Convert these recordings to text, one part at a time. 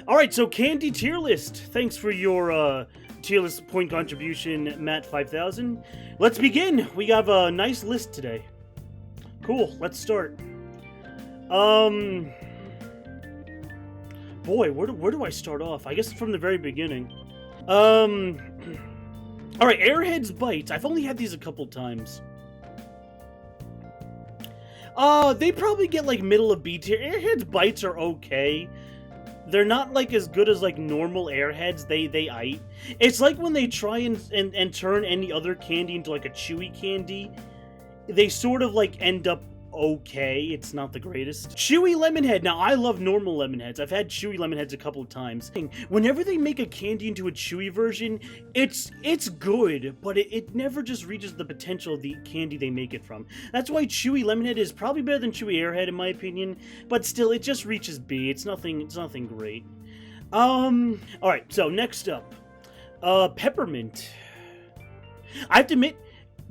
Alright, so candy tier list. Thanks for your tier list point contribution, Matt5000. Let's begin. We have a nice list today. Cool, let's start. Boy, where do I start off? I guess from the very beginning. Alright, Airheads Bites. I've only had these a couple times. They probably get like middle of B tier. Airheads Bites are okay. They're not like as good as like normal Airheads. They It's like when they try and turn any other candy into like a chewy candy. They sort of like end up okay. It's not the greatest. Chewy lemon head. Now I love normal lemon heads. I've had chewy lemon heads a couple of times. Whenever they make a candy into a chewy version, it's good, but it never just reaches the potential of the candy they make it from. That's why chewy lemon head is probably better than chewy airhead in my opinion, but still it just reaches B. It's nothing great. Alright, so next up. Peppermint. I have to admit,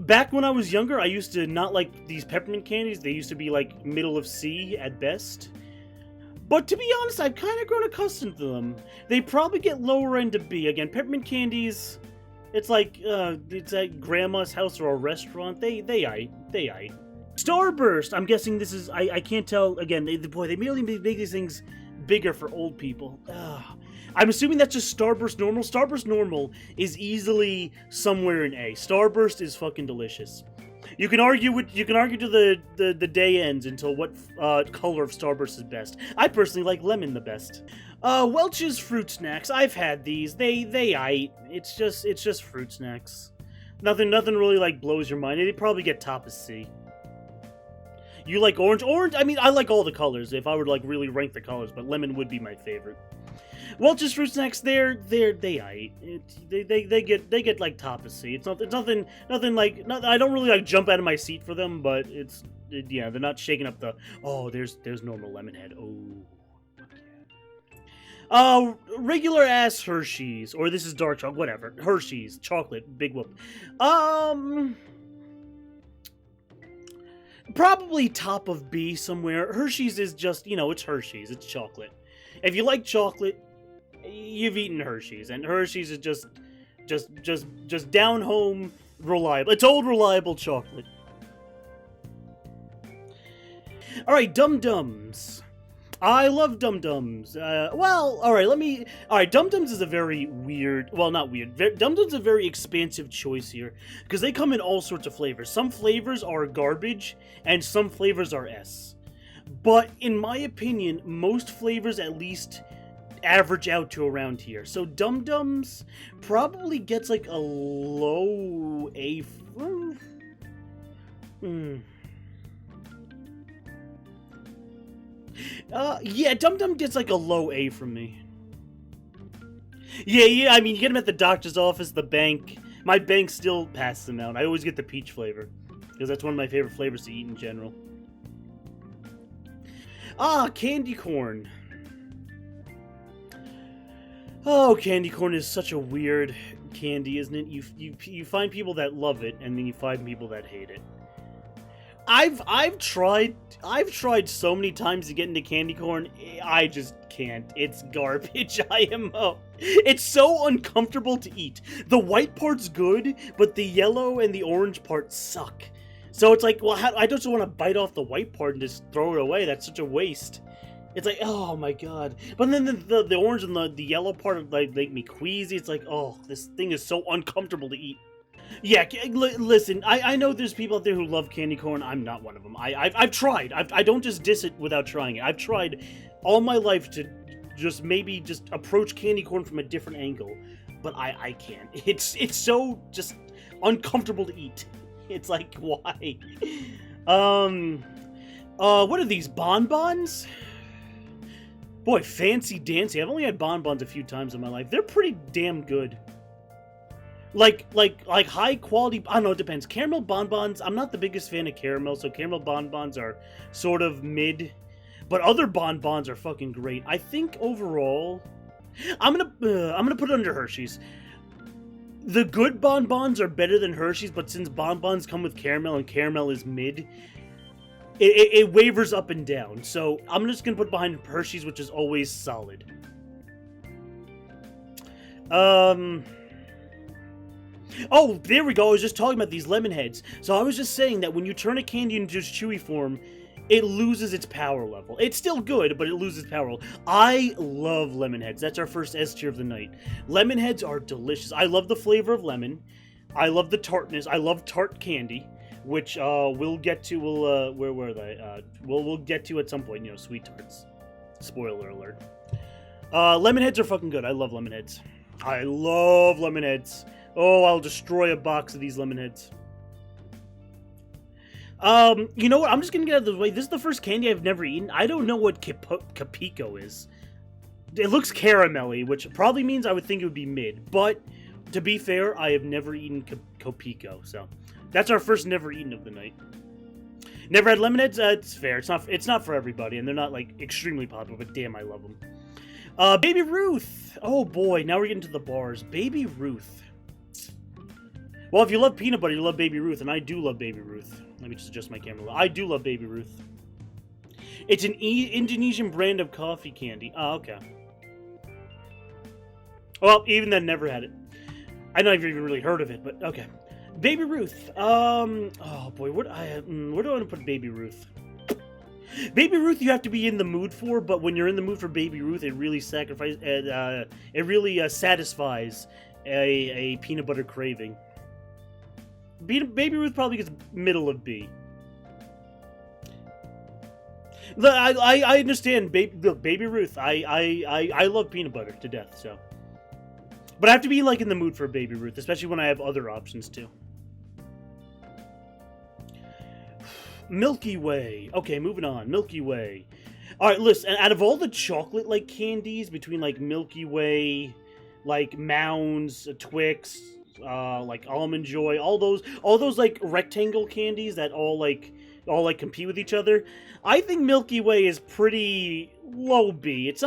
back when I was younger, I used to not like these peppermint candies. They used to be like middle of C at best. But to be honest, I've kind of grown accustomed to them. They probably get lower end of B. Again, peppermint candies, it's like grandma's house or a restaurant. They aight. Starburst. I'm guessing this is, I can't tell. Again, they merely make these things bigger for old people. I'm assuming that's just Starburst Normal. Starburst Normal is easily somewhere in A. Starburst is fucking delicious. You can argue to the day ends until what color of Starburst is best. I personally like lemon the best. Welch's Fruit Snacks. I've had these. They aight. It's just fruit snacks. Nothing really like blows your mind. They probably get top of C. You like orange? Orange? I mean, I like all the colors if I were to like really rank the colors, but lemon would be my favorite. Welch's Fruit Snacks, they aight. They get like top of C. It's nothing like, I don't really like jump out of my seat for them, but yeah, they're not shaking up the, oh, there's normal lemon head. Oh. Regular ass Hershey's, or this is dark chocolate, whatever. Hershey's chocolate, big whoop. Probably top of B somewhere. Hershey's is just, it's Hershey's. It's chocolate. If you like chocolate, you've eaten Hershey's, and Hershey's is just down home reliable. It's old reliable chocolate. All right, Dum Dums. I love Dum Dums. All right, Dum Dums is a very weird, well, not weird. Dum Dums is a very expansive choice here because they come in all sorts of flavors. Some flavors are garbage, and some flavors are S. But in my opinion, most flavors at least average out to around here. So Dum Dums probably gets like a low A. Yeah, Dum Dum gets like a low A from me. Yeah, I mean, you get them at the doctor's office, the bank. My bank still passes them out. I always get the peach flavor because that's one of my favorite flavors to eat in general. Candy corn. Oh, candy corn is such a weird candy, isn't it? You find people that love it, and then you find people that hate it. I've tried so many times to get into candy corn. I just can't. It's garbage. It's so uncomfortable to eat. The white part's good, but the yellow and the orange part suck. So it's like, well, I just want to bite off the white part and just throw it away. That's such a waste. It's like, oh my god. But then the orange and the yellow part like make me queasy. It's like, oh, this thing is so uncomfortable to eat. Yeah, listen, I know there's people out there who love candy corn. I'm not one of them. I've tried. I don't just diss it without trying it. I've tried all my life to maybe just approach candy corn from a different angle. But I can't. It's so just uncomfortable to eat. It's like, why? What are these, bonbons? Boy, fancy dancy. I've only had bonbons a few times in my life. They're pretty damn good. Like high quality, I don't know, it depends. Caramel bonbons, I'm not the biggest fan of caramel, so caramel bonbons are sort of mid. But other bonbons are fucking great. I think overall, I'm gonna put it under Hershey's. The good bonbons are better than Hershey's, but since bonbons come with caramel and caramel is mid, it wavers up and down. So I'm just gonna put behind Hershey's, which is always solid. Oh, there we go. I was just talking about these lemon heads. So I was just saying that when you turn a candy into its chewy form, it loses its power level. It's still good, but it loses power level. I love lemon heads. That's our first S tier of the night. Lemon heads are delicious. I love the flavor of lemon. I love the tartness. I love tart candy, which we'll get to. Where were they? We'll get to at some point. You know, sweet tarts. Spoiler alert. Lemon heads are fucking good. I love lemon heads. I love lemon heads. Oh, I'll destroy a box of these lemon heads. You know what? I'm just gonna get out of the way. This is the first candy I've never eaten. I don't know what Capico is. It looks caramelly, which probably means I would think it would be mid. But, to be fair, I have never eaten Capico, so... That's our first never eaten of the night. Never had lemon heads? It's fair. It's not for everybody, and they're not, like, extremely popular, but damn, I love them. Baby Ruth! Oh boy, now we're getting to the bars. Baby Ruth. Well, if you love peanut butter, you love Baby Ruth, and I do love Baby Ruth. Let me just adjust my camera. I do love Baby Ruth. It's an Indonesian brand of coffee candy. Oh, okay. Well, even then, never had it. I don't even really heard of it, but okay. Baby Ruth. Oh boy, where do I want to put Baby Ruth? Baby Ruth, you have to be in the mood for, but when you're in the mood for Baby Ruth, it really satisfies a peanut butter craving. Baby Ruth probably gets middle of B. I understand, Baby Ruth. I love peanut butter to death, so. But I have to be like in the mood for Baby Ruth, especially when I have other options too. Milky Way. Okay, moving on. Milky Way. All right, listen. Out of all the chocolate-like candies, between like Milky Way, like Mounds, Twix, like Almond Joy, all those like rectangle candies that all compete with each other, I think Milky Way is pretty low B. It's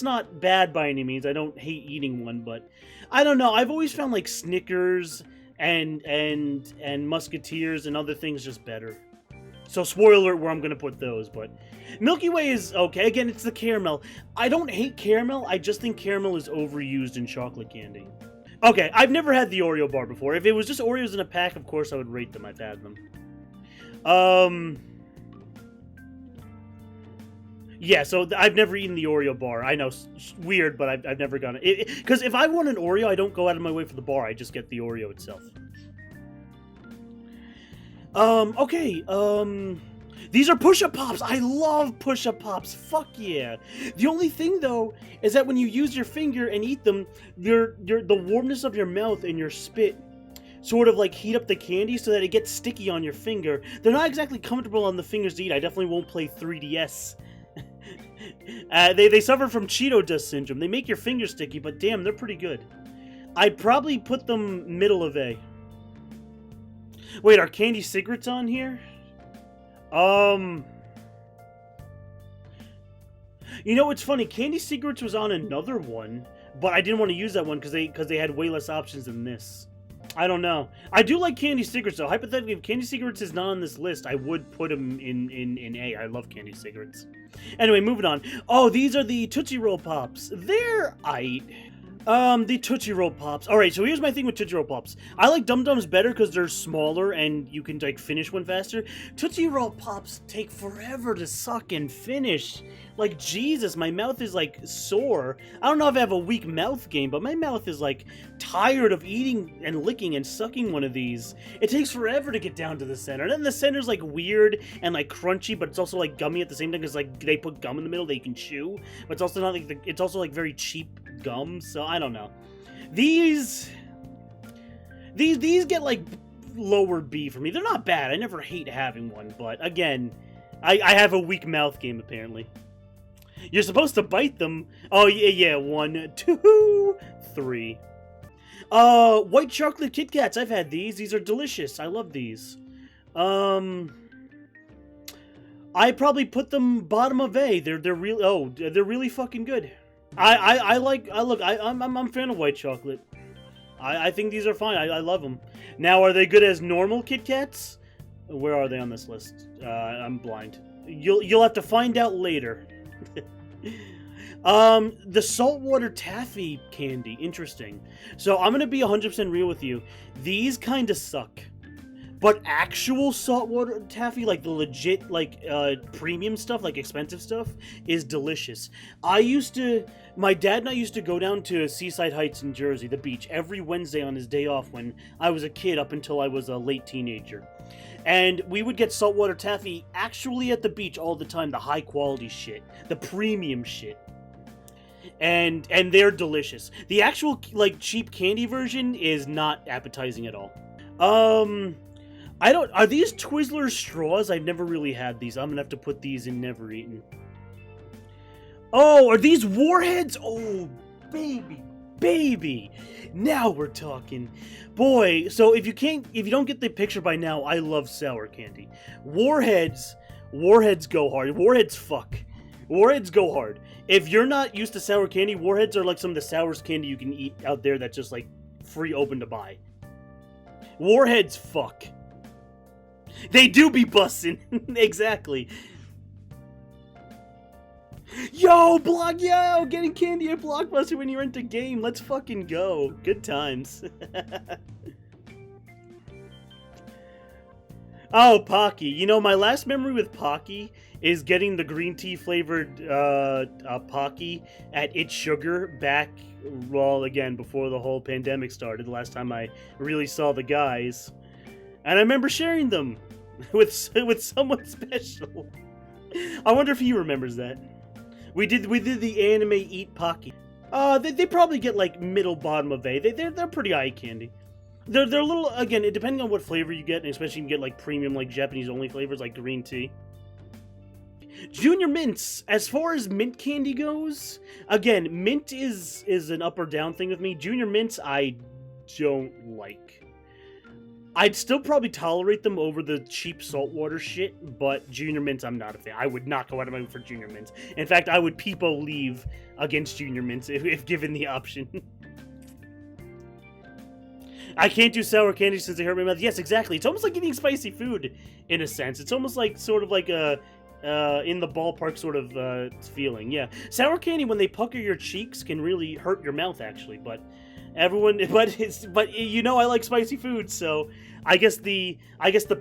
not bad by any means. I don't hate eating one, but I don't know. I've always found like Snickers and Musketeers and other things just better. So spoiler where I'm gonna put those, but Milky Way is okay. Again, it's the caramel. I don't hate caramel. I just think caramel is overused in chocolate candy. Okay, I've never had the Oreo bar before. If it was just Oreos in a pack, of course I would rate them. I've had them. Yeah, so I've never eaten the Oreo bar. I know, weird, but I've never gone it. Because if I want an Oreo, I don't go out of my way for the bar. I just get the Oreo itself. Okay, these are push-up pops. I love push-up pops. Fuck yeah. The only thing, though, is that when you use your finger and eat them, the warmness of your mouth and your spit sort of like heat up the candy so that it gets sticky on your finger. They're not exactly comfortable on the fingers to eat. I definitely won't play 3DS. They suffer from Cheeto dust syndrome. They make your fingers sticky, but damn, they're pretty good. I'd probably put them middle of A. Wait, are candy cigarettes on here? You know, it's funny. Candy cigarettes was on another one, but I didn't want to use that one because they had way less options than this. I don't know. I do like candy cigarettes, though. Hypothetically, if candy cigarettes is not on this list, I would put them in A. I love candy cigarettes. Anyway, moving on. Oh, these are the Tootsie Roll Pops. They're aight. The Tootsie Roll Pops. Alright, so here's my thing with Tootsie Roll Pops. I like Dum Dums better because they're smaller and you can, like, finish one faster. Tootsie Roll Pops take forever to suck and finish. Like, Jesus, my mouth is, like, sore. I don't know if I have a weak mouth game, but my mouth is, like, tired of eating and licking and sucking one of these. It takes forever to get down to the center. And then the center's, like, weird and, like, crunchy, but it's also, like, gummy at the same time because, like, they put gum in the middle that you can chew. But it's also not, like, it's also, like, very cheap gum, so I don't know. These get, like, lower B for me. They're not bad. I never hate having one, but, again, I have a weak mouth game, apparently. You're supposed to bite them. Oh, yeah, 1, 2, 3. White chocolate Kit Kats. I've had these. These are delicious. I love these. I probably put them bottom of A. They're really fucking good. I'm a fan of white chocolate. I think these are fine. I love them. Now, are they good as normal Kit Kats? Where are they on this list? I'm blind. You'll have to find out later. The saltwater taffy candy. Interesting. So I'm gonna be 100% real with you. These kind of suck. But actual saltwater taffy, like the legit, like, premium stuff, like expensive stuff, is delicious. My dad and I used to go down to Seaside Heights in Jersey, the beach, every Wednesday on his day off when I was a kid up until I was a late teenager. And we would get saltwater taffy actually at the beach all the time, the high quality shit, the premium shit. And they're delicious. The actual, like, cheap candy version is not appetizing at all. Are these Twizzlers straws? I've never really had these. I'm gonna have to put these in Never Eaten. Oh, are these Warheads? Oh, baby. Now we're talking. Boy, so if you don't get the picture by now, I love sour candy. Warheads go hard. Warheads fuck. Warheads go hard. If you're not used to sour candy, Warheads are like some of the sourest candy you can eat out there that's just like free open to buy. Warheads fuck. They do be bussin'. Exactly. Yo, getting candy at Blockbuster when you rent a game. Let's fucking go. Good times. Oh, Pocky. You know, my last memory with Pocky is getting the green tea flavored Pocky at It's Sugar back, well, again, before the whole pandemic started, the last time I really saw the guys. And I remember sharing them with someone special. I wonder if he remembers that. We did the anime Eat Pocky. They probably get like middle bottom of A. They're pretty eye candy. They're a little, again, depending on what flavor you get, and especially you can get like premium, like Japanese only flavors like green tea. Junior Mints. As far as mint candy goes, again, mint is an up or down thing with me. Junior Mints I don't like. I'd still probably tolerate them over the cheap saltwater shit, but Junior Mints, I'm not a fan. I would not go out of my way for Junior Mints. In fact, I would peepo leave against Junior Mints if given the option. I can't do sour candy since it hurt my mouth. Yes, exactly. It's almost like eating spicy food, in a sense. It's almost like, sort of like a, in the ballpark sort of feeling, yeah. Sour candy, when they pucker your cheeks, can really hurt your mouth, actually, but... But you know I like spicy food, so I guess the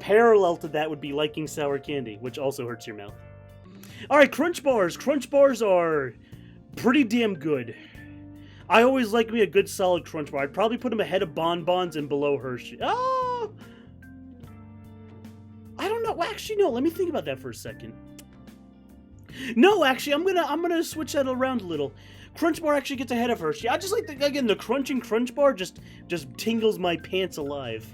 parallel to that would be liking sour candy, which also hurts your mouth. All right, Crunch Bars. Crunch Bars are pretty damn good. I always like me a good solid Crunch Bar. I'd probably put them ahead of Bonbons and below Hershey. Oh, I don't know. Actually, no. Let me think about that for a second. No, actually, I'm gonna switch that around a little. Crunch Bar actually gets ahead of Hershey. I just like the crunching Crunch Bar just tingles my pants alive.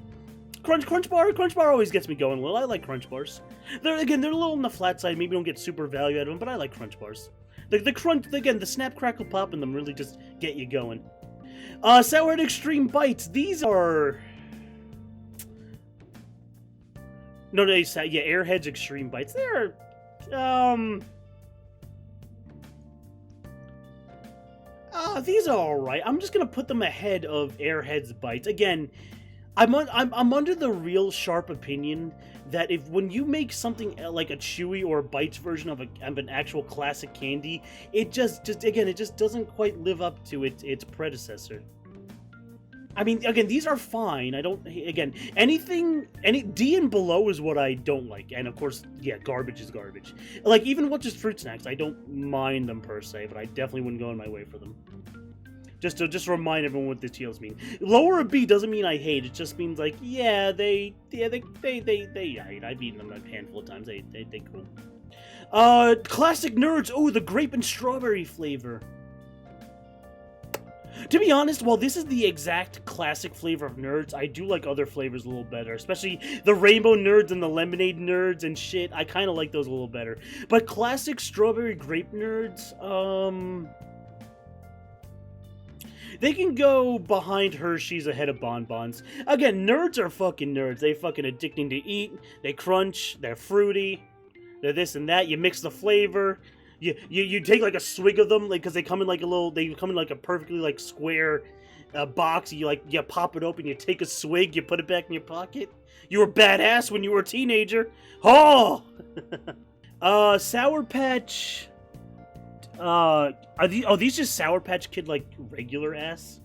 Crunch Bar always gets me going a little. I like Crunch Bars. They're a little on the flat side. Maybe don't get super value out of them, but I like Crunch Bars. The crunch, again, the snap, crackle, pop in them really just get you going. Sourhead Extreme Bites. These are... No, yeah, Airheads Extreme Bites. They're, these are alright. I'm just gonna put them ahead of Airheads Bites. Again, I'm under the real sharp opinion that when you make something like a Chewy or a Bites version of an actual classic candy, it just doesn't quite live up to its predecessor. I mean, again, these are fine. Any D and below is what I don't like. And of course, yeah, garbage is garbage. Like, even with just fruit snacks, I don't mind them per se, but I definitely wouldn't go in my way for them. Just to remind everyone what the TLs mean. Lower a B doesn't mean I hate. It just means like, yeah, they hate. I've eaten them a handful of times. They cool. Classic Nerds. Oh, the grape and strawberry flavor. To be honest, while this is the exact classic flavor of Nerds, I do like other flavors a little better. Especially the Rainbow Nerds and the Lemonade Nerds and shit. I kind of like those a little better. But classic strawberry grape Nerds, they can go behind Hershey's ahead of Bonbons. Again, Nerds are fucking nerds. They fucking addicting to eat. They crunch. They're fruity. They're this and that. You mix the flavor. You take like a swig of them, like, because they come in like a perfectly like square box. You pop it open, you take a swig, you put it back in your pocket. You were badass when you were a teenager. Oh, Sour Patch. Are these just Sour Patch Kid, like, regular ass?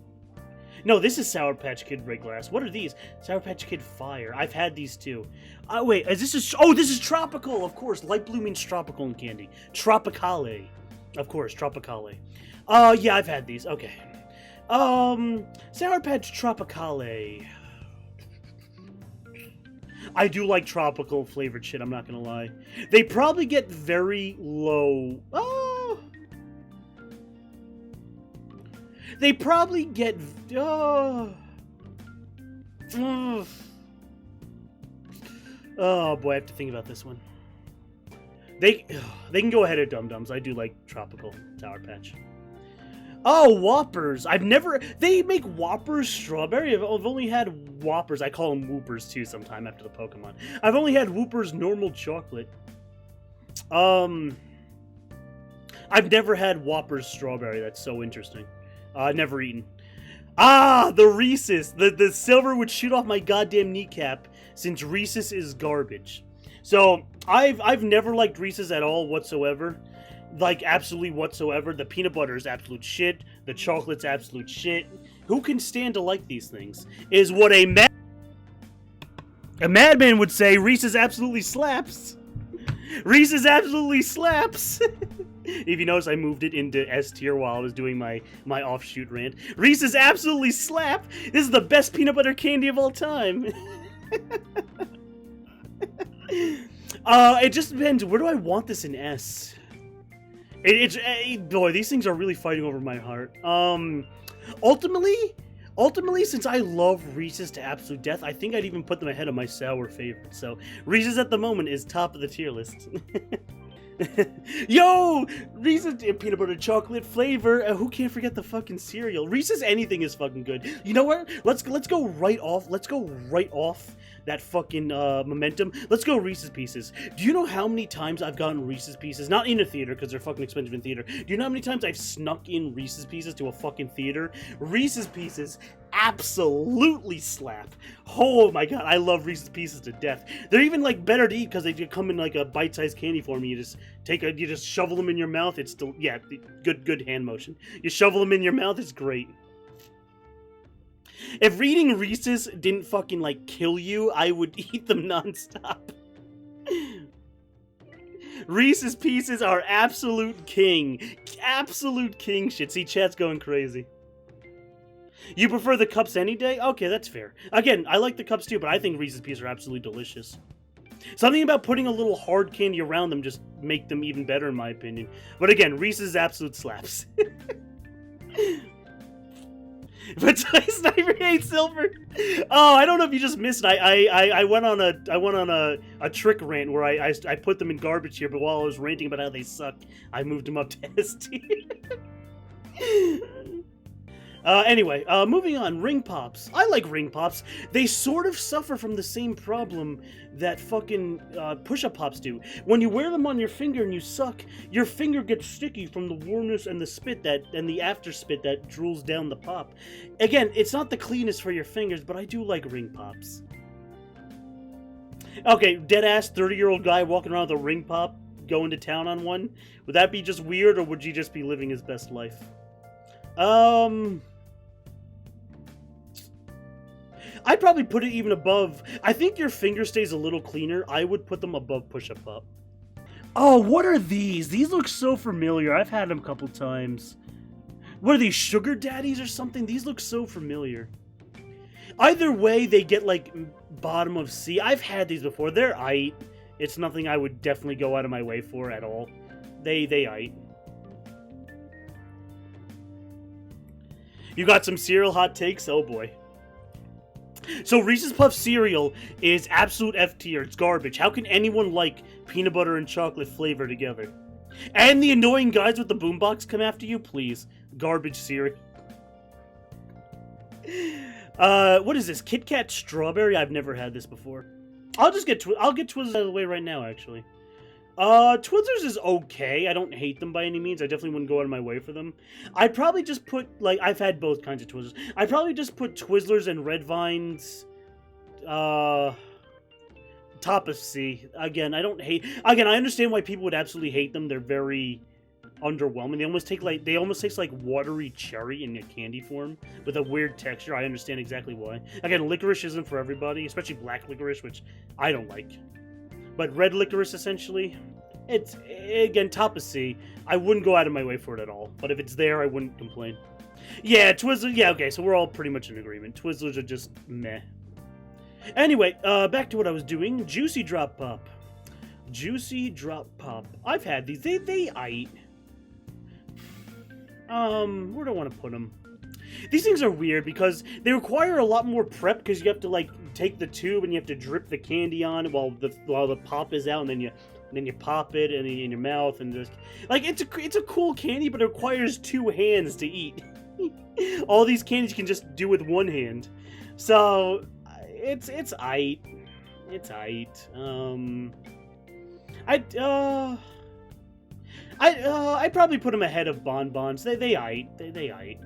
No, this is Sour Patch Kid regular ass. What are these? Sour Patch Kid Fire. I've had these too. Wait, this is tropical, of course. Light blue means tropical in candy. Tropicale. Of course, Tropicale. Yeah, I've had these. Okay. Sour Patch Tropicale. I do like tropical flavored shit, I'm not gonna lie. They probably get very low. Oh! They probably get... Oh boy, I have to think about this one. They can go ahead of Dum Dums. I do like tropical Sour Patch. Oh, Whoppers. They make Whoppers strawberry. I've only had Whoppers. I call them Whoopers too sometime after the Pokemon. I've only had Whoopers normal chocolate. I've never had Whoppers strawberry. That's so interesting. Never eaten. The Reese's. The silver would shoot off my goddamn kneecap since Reese's is garbage. So, I've never liked Reese's at all whatsoever. Like, absolutely whatsoever. The peanut butter is absolute shit. The chocolate's absolute shit. Who can stand to like these things? Is what a madman would say. Reese's absolutely slaps. Reese's absolutely slaps. If you notice, I moved it into S tier while I was doing my offshoot rant. Reese's absolutely slap. This is the best peanut butter candy of all time. It just depends. Where do I want this in S? Boy, these things are really fighting over my heart. Ultimately, since I love Reese's to absolute death, I think I'd even put them ahead of my sour favorite. So, Reese's at the moment is top of the tier list. Yo! Reese's peanut butter chocolate flavor. Who can't forget the fucking cereal? Reese's anything is fucking good. You know what? Let's go right off. Let's go right off that fucking momentum. Let's go Reese's Pieces. Do you know how many times I've gotten Reese's Pieces? Not in a theater, because they're fucking expensive in theater. Do you know how many times I've snuck in Reese's Pieces to a fucking theater? Reese's Pieces absolutely slap. Oh my god, I love Reese's Pieces to death. They're even like better to eat because they come in like a bite-sized candy form. You just you just shovel them in your mouth. It's still, yeah, good hand motion. You shovel them in your mouth, it's great. If eating Reese's didn't fucking like kill you, I would eat them nonstop. Reese's Pieces are absolute king. Absolute king shit. See, chat's going crazy. You prefer the cups any day? Okay, that's fair. Again, I like the cups too, but I think Reese's Pieces are absolutely delicious. Something about putting a little hard candy around them just make them even better, in my opinion. But again, Reese's absolute slaps. But Sniper hates silver. Oh, I don't know if you just missed. I went on a trick rant where I put them in garbage here, but while I was ranting about how they suck, I moved them up to S tier. Anyway, moving on, Ring Pops. I like Ring Pops. They sort of suffer from the same problem that fucking Push-Up Pops do. When you wear them on your finger and you suck, your finger gets sticky from the warmness and the spit and the after spit that drools down the pop. Again, it's not the cleanest for your fingers, but I do like Ring Pops. Okay, dead-ass 30-year-old guy walking around with a Ring Pop going to town on one. Would that be just weird, or would he just be living his best life? I'd probably put it even above. I think your finger stays a little cleaner. I would put them above Push-Up Pop. Oh, what are these? These look so familiar. I've had them a couple times. What are these, Sugar Daddies or something? These look so familiar. Either way, they get like bottom of C. I've had these before. They're aight. It's nothing I would definitely go out of my way for at all. They aight. You got some cereal hot takes? Oh boy. So Reese's Puff cereal is absolute F tier. It's garbage. How can anyone like peanut butter and chocolate flavor together? And the annoying guys with the boombox come after you? Please. Garbage cereal. What is this? Kit Kat strawberry? I've never had this before. I'll get Twizzlers out of the way right now, actually. Twizzlers is okay. I don't hate them by any means. I definitely wouldn't go out of my way for them. I'd probably just put, like, I've had both kinds of Twizzlers. I'd probably just put Twizzlers and Red Vines, top of C. Again, I don't hate, again, I understand why people would absolutely hate them. They're very, underwhelming. They almost taste like watery cherry in a candy form with a weird texture. I understand exactly why. Again, licorice isn't for everybody, especially black licorice, which I don't like. But red licorice, essentially, it's, again, top of C. I wouldn't go out of my way for it at all. But if it's there, I wouldn't complain. Yeah, Twizzlers, yeah, okay, so we're all pretty much in agreement. Twizzlers are just meh. Anyway, back to what I was doing. Juicy Drop Pop. Juicy Drop Pop. I've had these. They aight. Where do I want to put them? These things are weird because they require a lot more prep because you have to, like, take the tube and you have to drip the candy on it while the pop is out, and then you pop it in your mouth and just, like, it's a cool candy, but it requires 2 hands to eat. All these candies you can just do with 1 hand. So it's aight. It's aight. I'd probably put them ahead of bonbons. They aight. They aight.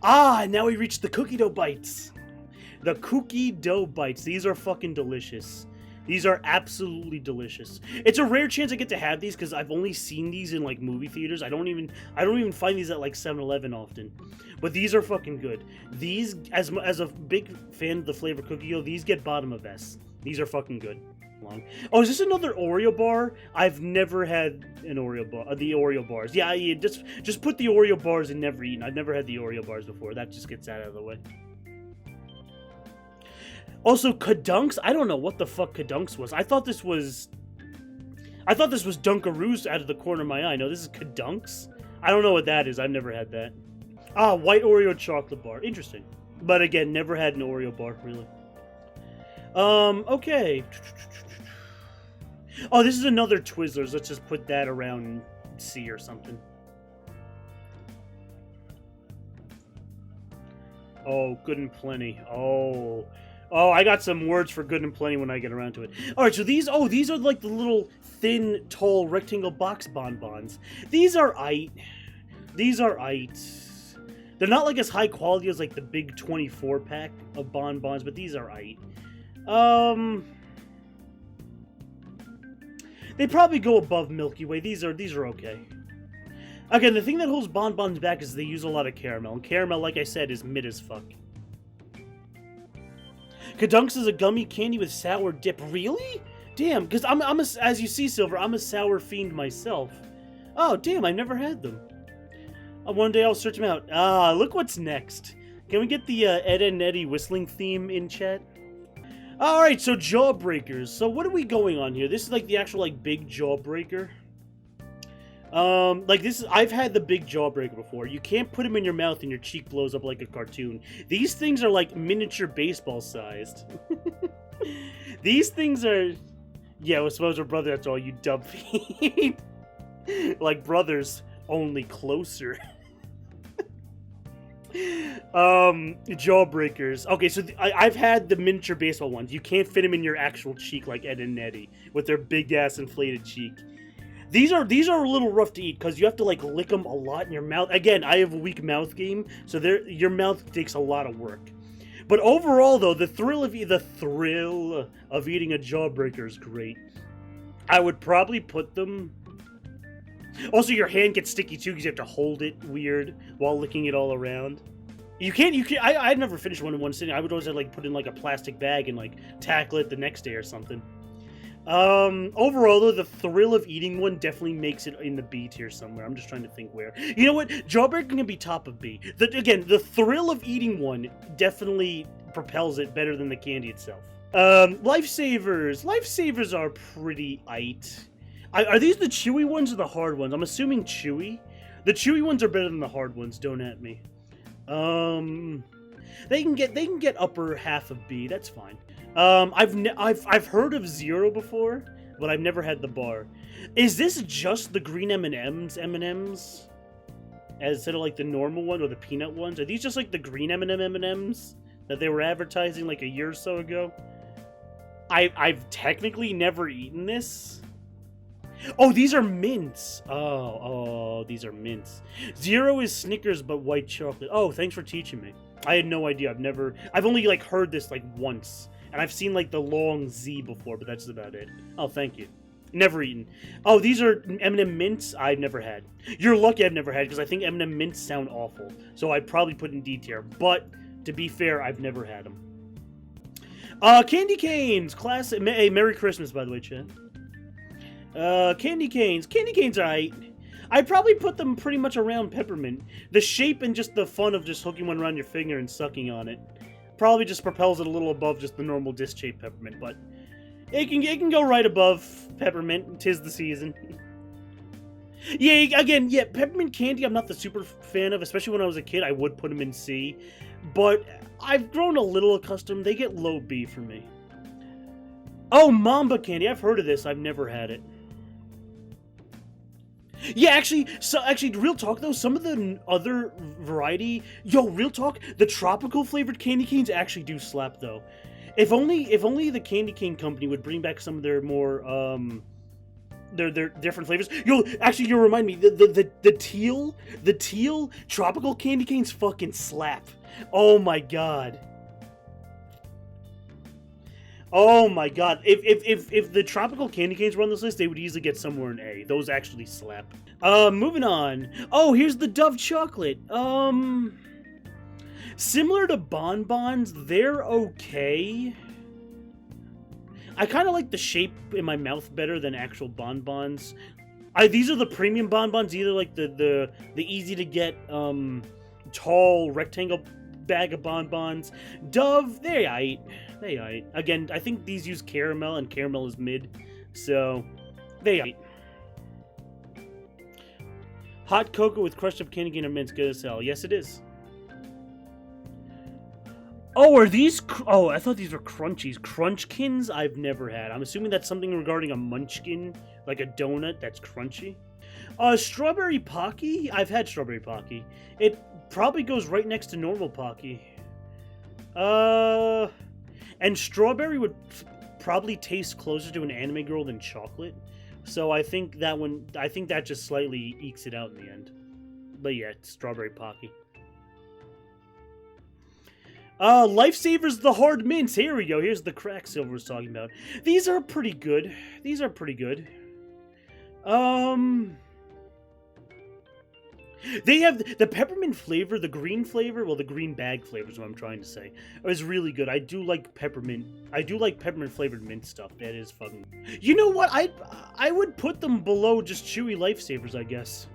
Ah, now we reached the cookie dough bites. The cookie dough bites. These are fucking delicious. These are absolutely delicious. It's a rare chance I get to have these because I've only seen these in, like, movie theaters. I don't even find these at, like, 7-Eleven often. But these are fucking good. These, as a big fan of the flavor cookie dough, these get bottom of S. These are fucking good. Oh, is this another Oreo bar? I've never had an Oreo bar. The Oreo bars. Yeah, just put the Oreo bars and never eaten. I've never had the Oreo bars before. That just gets that out of the way. Also, Kadunks. I don't know what the fuck Kadunks was. I thought this was Dunkaroos out of the corner of my eye. No, this is Kadunks. I don't know what that is. I've never had that. Ah, white Oreo chocolate bar. Interesting. But again, never had an Oreo bar, really. Okay. Oh, this is another Twizzlers. Let's just put that around C or something. Oh, Good and Plenty. Oh, I got some words for Good and Plenty when I get around to it. All right, so these are like the little thin, tall, rectangle box bonbons. These are aight. These are aight. They're not like as high quality as like the big 24-pack of bonbons, but these are aight. They probably go above Milky Way. These are okay. Again, the thing that holds bonbons back is they use a lot of caramel, and caramel, like I said, is mid as fuck. Kadunks is a gummy candy with sour dip. Really? Damn, because as you see, Silver, I'm a sour fiend myself. Oh, damn, I've never had them. One day I'll search them out. Ah, look what's next. Can we get the Ed and Eddie whistling theme in chat? Alright, so Jawbreakers. So what are we going on here? This is like the actual, like, big Jawbreaker. Like this is, I've had the big Jawbreaker before. You can't put them in your mouth and your cheek blows up like a cartoon. These things are like miniature baseball sized. These things are, yeah, well, suppose we're brothers, that's all, you dumb fiend. Like brothers, only closer. Jawbreakers. Okay, so I've had the miniature baseball ones. You can't fit them in your actual cheek like Ed and Eddie with their big ass inflated cheek. These are a little rough to eat because you have to, like, lick them a lot in your mouth. Again, I have a weak mouth game, so your mouth takes a lot of work. But overall, though, the thrill of eating a Jawbreaker is great. I would probably put them. Also, your hand gets sticky too because you have to hold it weird while licking it all around. You can't. I'd never finished one in one sitting. I would always have, like, put in like a plastic bag and like tackle it the next day or something. Overall, though, the thrill of eating one definitely makes it in the B tier somewhere. I'm just trying to think where. You know what? Jawbreaker can be top of B. Again, the thrill of eating one definitely propels it better than the candy itself. Lifesavers. Lifesavers are pretty aight. Are these the chewy ones or the hard ones? I'm assuming chewy. The chewy ones are better than the hard ones. Don't at me. They can get upper half of B. That's fine. I've heard of Zero before, but I've never had the bar. Is this just the green M&Ms instead of like the normal one or the peanut ones? Are these just like the green M&Ms that they were advertising like a year or so ago? I've technically never eaten this. Oh, these are mints. Oh, these are mints. Zero is Snickers but white chocolate. Oh, thanks for teaching me. I had no idea. I've only like heard this like once. And I've seen, like, the long Z before, but that's about it. Oh, thank you. Never eaten. Oh, these are M&M mints I've never had. You're lucky I've never had, because I think M&M mints sound awful. So I'd probably put in D tier. But, to be fair, I've never had them. Candy canes! Classic. Hey, Merry Christmas, by the way, Chad. Candy canes. Candy canes are alright. I'd probably put them pretty much around peppermint. The shape and just the fun of just hooking one around your finger and sucking on it probably just propels it a little above just the normal disc-shaped peppermint, but it can go right above peppermint. 'Tis the season. Yeah, again, yeah, peppermint candy I'm not the super fan of, especially when I was a kid. I would put them in C, but I've grown a little accustomed. They get low B for me. Oh, Mamba candy. I've heard of this. I've never had it. Yeah, actually, real talk though, some of the other variety, real talk, the tropical flavored candy canes actually do slap though. If only the candy cane company would bring back some of their more their different flavors. Actually, you'll remind me, the teal tropical candy canes fucking slap. Oh my god. Oh my god. If the tropical candy canes were on this list, they would easily get somewhere in A. Those actually slap. Moving on. Oh, here's the Dove chocolate. Similar to bonbons, they're okay. I kind of like the shape in my mouth better than actual bonbons. These are the premium bonbons, either like the easy to get tall rectangle bag of bonbons. Dove, they aight. They aight. Again, I think these use caramel, and caramel is mid, so they aight. Hot cocoa with crushed up candy cane and mints, good as hell. Yes, it is. Oh, are these... Oh, I thought these were crunchies. Crunchkins, I've never had. I'm assuming that's something regarding a munchkin, like a donut that's crunchy. Strawberry Pocky? I've had Strawberry Pocky. It probably goes right next to normal Pocky. And strawberry would probably taste closer to an anime girl than chocolate. So I think that just slightly ekes it out in the end. But yeah, it's Strawberry Pocky. Lifesavers, the hard mints. Here we go. Here's the crack Silver was talking about. These are pretty good. These are pretty good. They have the peppermint flavor, the green flavor, well, the green bag flavor is what I'm trying to say, is really good. I do like peppermint. I do like peppermint flavored mint stuff. That is fucking... You know what? I would put them below just chewy Lifesavers, I guess.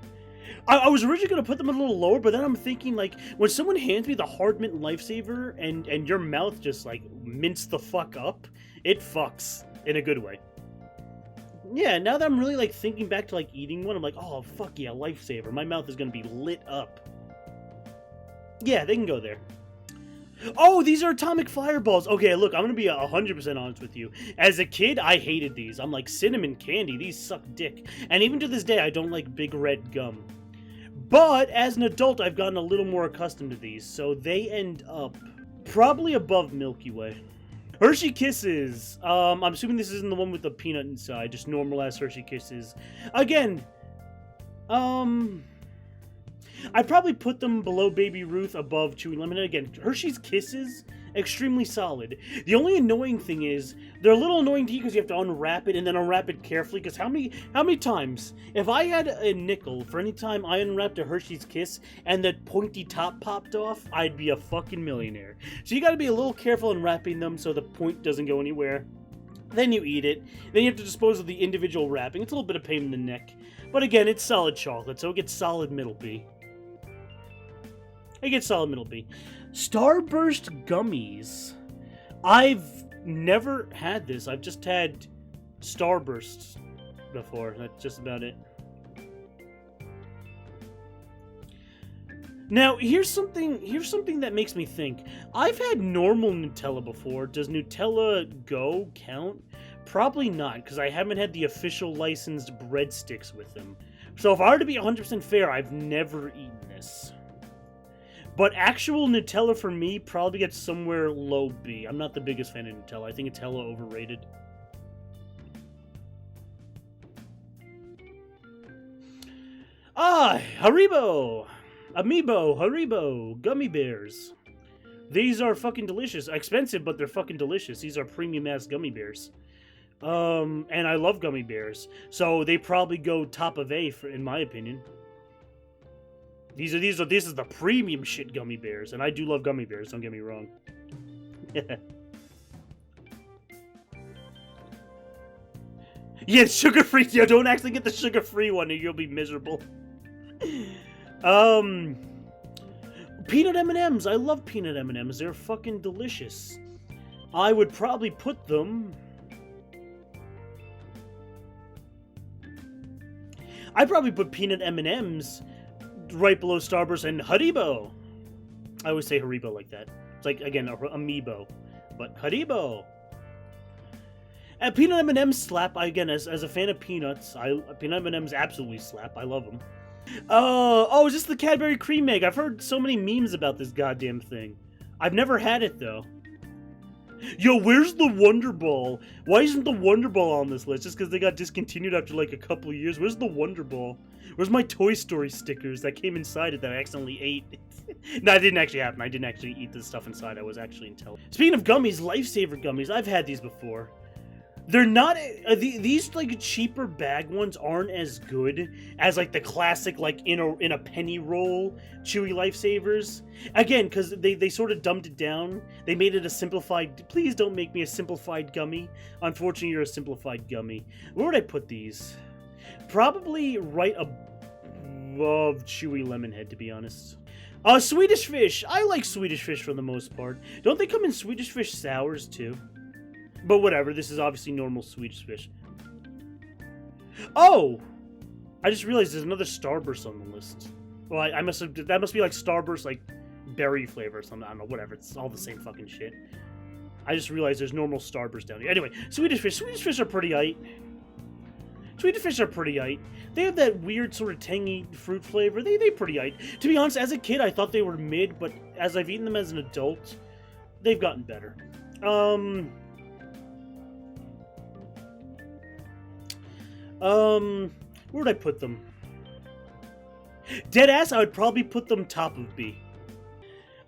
I was originally going to put them a little lower, but then I'm thinking, like, when someone hands me the hard mint Lifesaver and your mouth just, like, mints the fuck up, it fucks in a good way. Yeah, now that I'm really, like, thinking back to, like, eating one, I'm like, oh, fuck yeah, Lifesaver. My mouth is going to be lit up. Yeah, they can go there. Oh, these are Atomic Fireballs. Okay, look, I'm going to be 100% honest with you. As a kid, I hated these. I'm like, cinnamon candy, these suck dick. And even to this day, I don't like big red gum. But as an adult, I've gotten a little more accustomed to these, so they end up probably above Milky Way. Hershey Kisses. I'm assuming this isn't the one with the peanut inside, just normal ass Hershey Kisses. Again, I'd probably put them below Baby Ruth, above Chewy Lemon. And again, Hershey's Kisses, extremely solid. The only annoying thing is, they're a little annoying to you because you have to unwrap it and then unwrap it carefully. Because how many times, if I had a nickel for any time I unwrapped a Hershey's Kiss and that pointy top popped off, I'd be a fucking millionaire. So you got to be a little careful unwrapping them so the point doesn't go anywhere. Then you eat it. Then you have to dispose of the individual wrapping. It's a little bit of pain in the neck. But again, it's solid chocolate, so it gets solid middle B. It gets solid middle B. Starburst Gummies. I've never had this. I've just had Starbursts before. That's just about it. Now, here's something that makes me think. I've had normal Nutella before. Does Nutella Go count? Probably not, because I haven't had the official licensed breadsticks with them. So if I were to be 100% fair, I've never eaten this. But actual Nutella for me probably gets somewhere low B. I'm not the biggest fan of Nutella. I think it's hella overrated. Haribo! Amiibo, Haribo, gummy bears. These are fucking delicious. Expensive, but they're fucking delicious. These are premium-ass gummy bears. And I love gummy bears, so they probably go top of A in my opinion. This is the premium shit gummy bears, and I do love gummy bears. Don't get me wrong. Yeah, sugar-free. Yo, don't actually get the sugar-free one, or you'll be miserable. Peanut M&Ms. I love peanut M&Ms. They're fucking delicious. I would probably put them... I'd probably put peanut M&Ms right below Starburst and Haribo. I always say Haribo like that. It's like, again, Amiibo. But Haribo. And peanut M&Ms slap. Again, as a fan of peanuts, peanut M&Ms absolutely slap. I love them. Oh, is this the Cadbury Cream Egg? I've heard so many memes about this goddamn thing. I've never had it, though. Yo, where's the Wonder Ball? Why isn't the Wonder Ball on this list? Just because they got discontinued after like a couple of years? Where's the Wonder Ball? Where's my Toy Story stickers that came inside it that I accidentally ate? No, it didn't actually happen. I didn't actually eat the stuff inside. I was actually intelligent. Speaking of gummies, Lifesaver gummies. I've had these before. They're not... these, like, cheaper bag ones aren't as good as, like, the classic, like, in a penny roll Chewy Lifesavers. Again, because they sort of dumbed it down. They made it a simplified... Please don't make me a simplified gummy. Unfortunately, you're a simplified gummy. Where would I put these? Probably right above Chewy Lemonhead, to be honest. Swedish Fish. I like Swedish Fish for the most part. Don't they come in Swedish Fish sours, too? But whatever, this is obviously normal Swedish Fish. Oh! I just realized there's another Starburst on the list. Well, I must have... That must be like Starburst, like, berry flavor or something. I don't know, whatever. It's all the same fucking shit. I just realized there's normal Starburst down here. Anyway, Swedish Fish. Swedish Fish are pretty aight. Swedish Fish are pretty aight. They have that weird sort of tangy fruit flavor. They pretty aight. To be honest, as a kid, I thought they were mid, but as I've eaten them as an adult, they've gotten better. Where would I put them? Deadass, I would probably put them top of B.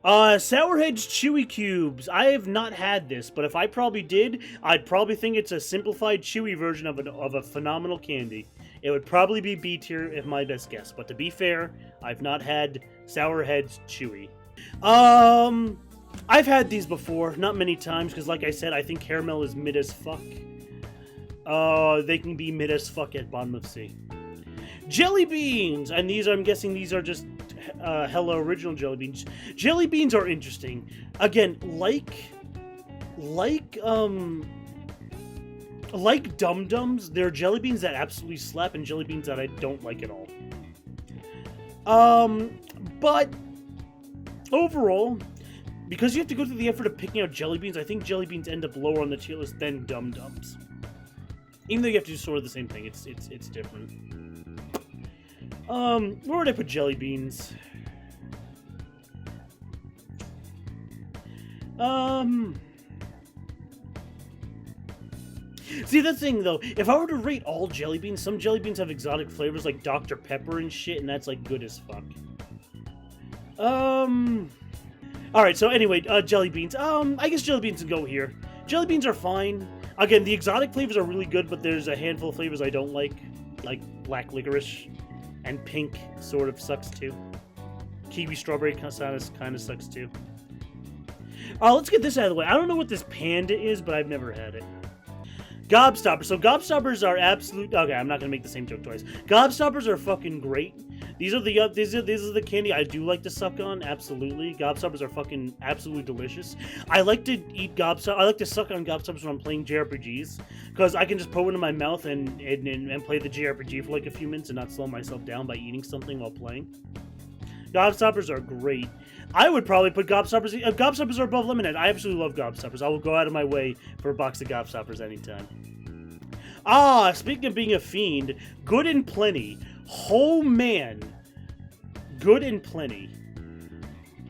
Sour Hedge Chewy Cubes. I have not had this, but if I probably did, I'd probably think it's a simplified Chewy version of a phenomenal candy. It would probably be B tier if my best guess, but to be fair, I've not had Sour Hedge Chewy. I've had these before, not many times, because like I said, I think caramel is mid as fuck. They can be mid as fuck at bottom of C. Jelly beans! And these, I'm guessing these are just Hello Original jelly beans. Jelly beans are interesting. Again, like Dum-Dums, there are jelly beans that absolutely slap and jelly beans that I don't like at all. But overall, because you have to go through the effort of picking out jelly beans, I think jelly beans end up lower on the tier list than Dum-Dums. Even though you have to do sort of the same thing, it's different. Where would I put jelly beans? See, the thing, though, if I were to rate all jelly beans, some jelly beans have exotic flavors like Dr. Pepper and shit, and that's, like, good as fuck. Alright, so anyway, jelly beans. I guess jelly beans can go here. Jelly beans are fine. Again, the exotic flavors are really good, but there's a handful of flavors I don't like black licorice, and pink sort of sucks too. Kiwi strawberry kind of sucks too. Let's get this out of the way. I don't know what this panda is, but I've never had it. Gobstoppers. So Gobstoppers are absolute... Okay, I'm not gonna make the same joke twice. Gobstoppers are fucking great. These are the candy I do like to suck on. Absolutely, Gobstoppers are fucking absolutely delicious. I like to eat Gobstoppers. I like to suck on Gobstoppers when I'm playing JRPGs because I can just put one in my mouth and play the JRPG for like a few minutes and not slow myself down by eating something while playing. Gobstoppers are great. I would probably put Gobstoppers... Gobstoppers are above Lemonade. I absolutely love Gobstoppers. I will go out of my way for a box of Gobstoppers anytime. Speaking of being a fiend, Good and Plenty. Oh, man. Good and Plenty.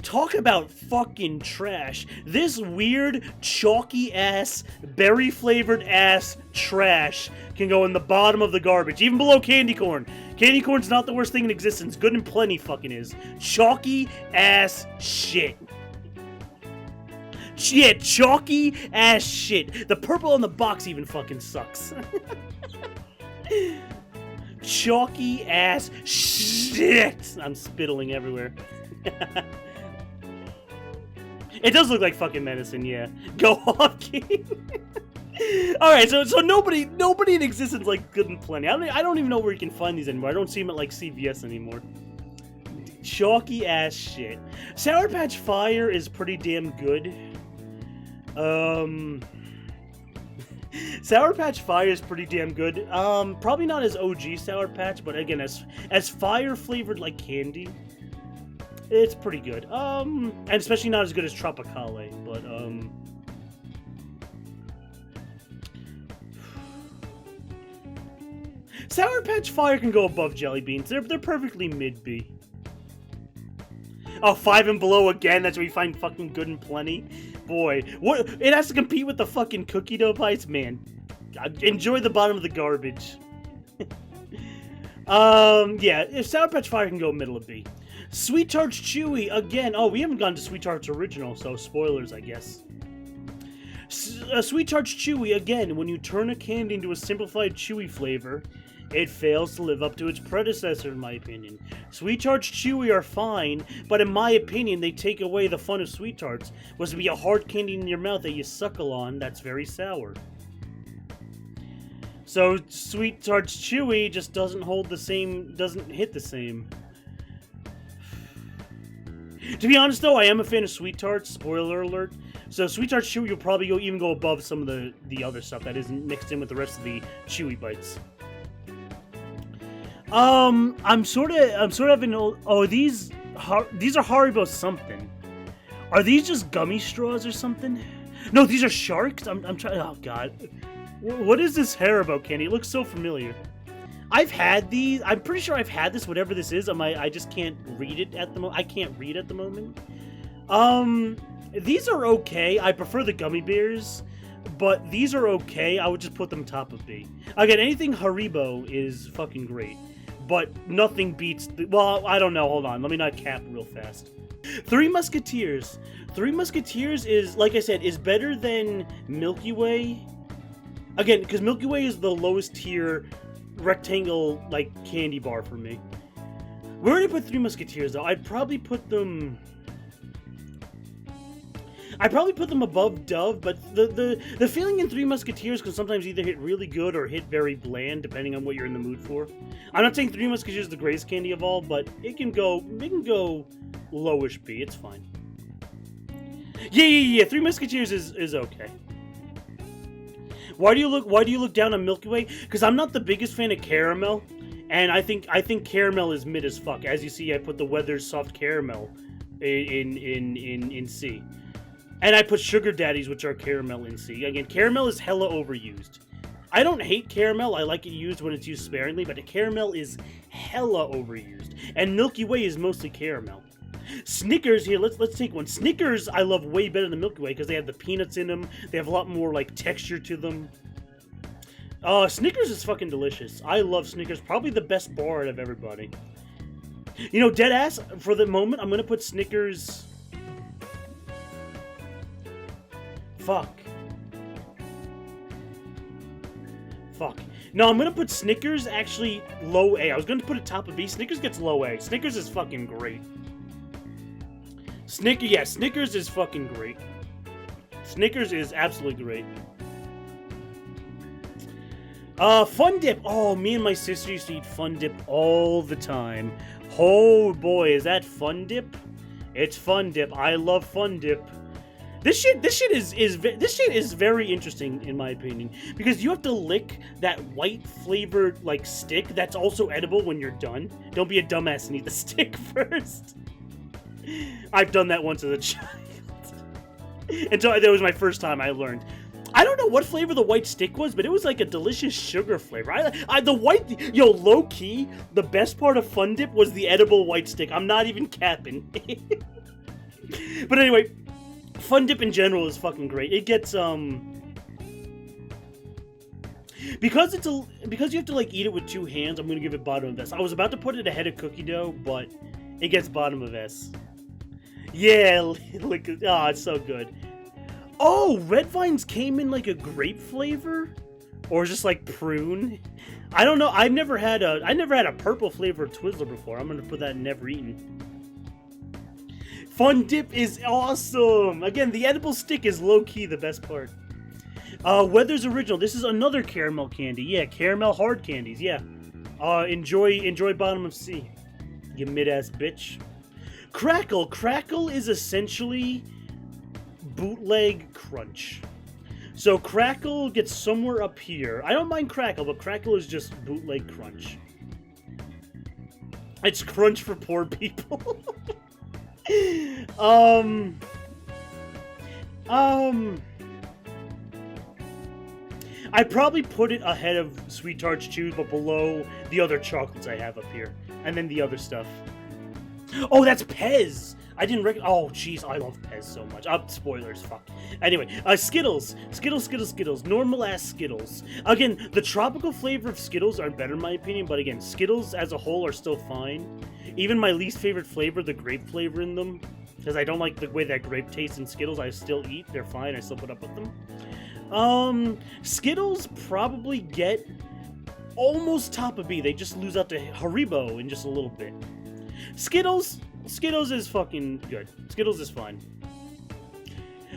Talk about fucking trash. This weird, chalky-ass, berry-flavored-ass trash can go in the bottom of the garbage, even below candy corn. Candy corn's not the worst thing in existence. Good and Plenty fucking is. Chalky-ass shit. Yeah, chalky ass shit. The purple on the box even fucking sucks. Chalky ass shit. I'm spittling everywhere. It does look like fucking medicine, yeah. Go off, King. Alright, so nobody in existence like Good and Plenty. I don't even know where you can find these anymore. I don't see them at like CVS anymore. Chalky ass shit. Sour Patch Fire is pretty damn good. Sour Patch Fire is pretty damn good. Probably not as OG Sour Patch, but again, as fire flavored like candy, it's pretty good. And especially not as good as Tropicale, but Sour Patch Fire can go above Jelly Beans. They're perfectly mid-B. Oh, 5 and below again. That's where you find fucking Good and Plenty. Boy, what it has to compete with the fucking cookie dough bites, man. Enjoy the bottom of the garbage. Yeah, if Sour Patch Fire can go middle of B. Sweet Tarts Chewy again. Oh, we haven't gone to Sweet Tarts Original, so spoilers, I guess. Sweet Tarts Chewy again. When you turn a candy into a simplified chewy flavor, it fails to live up to its predecessor, in my opinion. Sweet Tarts Chewy are fine, but in my opinion, they take away the fun of Sweet Tarts, was to be a hard candy in your mouth that you suckle on that's very sour. So, Sweet Tarts Chewy just doesn't hold the same, doesn't hit the same. To be honest, though, I am a fan of Sweet Tarts, spoiler alert. So, Sweet Tarts Chewy will probably even go above some of the other stuff that isn't mixed in with the rest of the Chewy bites. I'm sort of an old. Oh, these are Haribo something. Are these just gummy straws or something? No, these are sharks. I'm trying. Oh God, what is this Haribo candy? It looks so familiar. I've had these. I'm pretty sure I've had this. Whatever this is, I just can't read it at the moment. I can't read at the moment. These are okay. I prefer the gummy bears. But these are okay. I would just put them top of B. Again, anything Haribo is fucking great. But nothing beats... well, I don't know. Hold on. Let me not cap real fast. Three Musketeers. Three Musketeers is, like I said, is better than Milky Way. Again, because Milky Way is the lowest tier rectangle, like, candy bar for me. Where would I put Three Musketeers, though? I'd probably put them above Dove, but the feeling in Three Musketeers can sometimes either hit really good or hit very bland, depending on what you're in the mood for. I'm not saying Three Musketeers is the greatest candy of all, but it can go lowish B. It's fine. Yeah. Three Musketeers is okay. Why do you look down on Milky Way? Because I'm not the biggest fan of caramel, and I think caramel is mid as fuck. As you see, I put the Weathers soft caramel in C. And I put Sugar Daddies, which are caramel, in C. Again, caramel is hella overused. I don't hate caramel. I like it used when it's used sparingly, but the caramel is hella overused. And Milky Way is mostly caramel. Snickers, here, let's take one. Snickers I love way better than Milky Way because they have the peanuts in them. They have a lot more, like, texture to them. Snickers is fucking delicious. I love Snickers. Probably the best bar out of everybody. You know, deadass, for the moment, I'm going to put Snickers... Fuck. No, I'm gonna put Snickers actually low A. I was gonna put it top of B. Snickers gets low A. Snickers is fucking great. Snickers is fucking great. Snickers is absolutely great. Fun Dip. Oh, me and my sister used to eat Fun Dip all the time. Oh boy, is that Fun Dip? It's Fun Dip. I love Fun Dip. This shit is very interesting in my opinion because you have to lick that white flavored like stick that's also edible when you're done. Don't be a dumbass and eat the stick first. I've done that once as a child. Until that was my first time I learned. I don't know what flavor the white stick was, but it was like a delicious sugar flavor. Low key, the best part of Fun Dip was the edible white stick. I'm not even capping. But anyway, Fun Dip in general is fucking great. It gets because you have to like eat it with two hands. I'm gonna give it bottom of S. I was about to put it ahead of cookie dough, but it gets bottom of S. Yeah, like it's so good. Oh, Red Vines came in like a grape flavor? Or just like prune? I don't know. I never had a purple flavored Twizzler before. I'm gonna put that in never eaten. Fun Dip is awesome! Again, the edible stick is low-key the best part. Weather's Original. This is another caramel candy. Yeah, caramel hard candies, yeah. Enjoy Bottom of Sea. You mid-ass bitch. Crackle. Crackle is essentially bootleg Crunch. So Crackle gets somewhere up here. I don't mind Crackle, but Crackle is just bootleg Crunch. It's Crunch for poor people. I probably put it ahead of Sweet Tarts Chews, but below the other chocolates I have up here. And then the other stuff. Oh, that's Pez! I didn't oh, jeez, I love Pez so much. Spoilers, fuck. Anyway, Skittles. Skittles. Normal-ass Skittles. Again, the tropical flavor of Skittles are better in my opinion, but again, Skittles as a whole are still fine. Even my least favorite flavor, the grape flavor in them, because I don't like the way that grape tastes in Skittles, I still eat. They're fine, I still put up with them. Skittles probably get almost top of B. They just lose out to Haribo in just a little bit. Skittles is fucking good. Skittles is fine.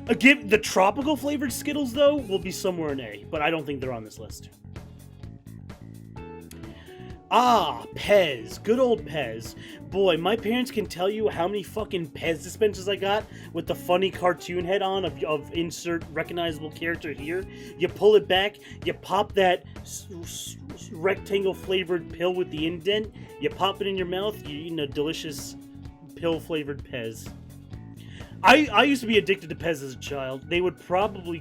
Again, the tropical flavored Skittles, though, will be somewhere in A, but I don't think they're on this list. Pez. Good old Pez. Boy, my parents can tell you how many fucking Pez dispensers I got with the funny cartoon head on of insert recognizable character here. You pull it back, you pop that rectangle flavored pill with the indent, you pop it in your mouth, you're eating a delicious pill flavored Pez. I used to be addicted to Pez as a child. They'd probably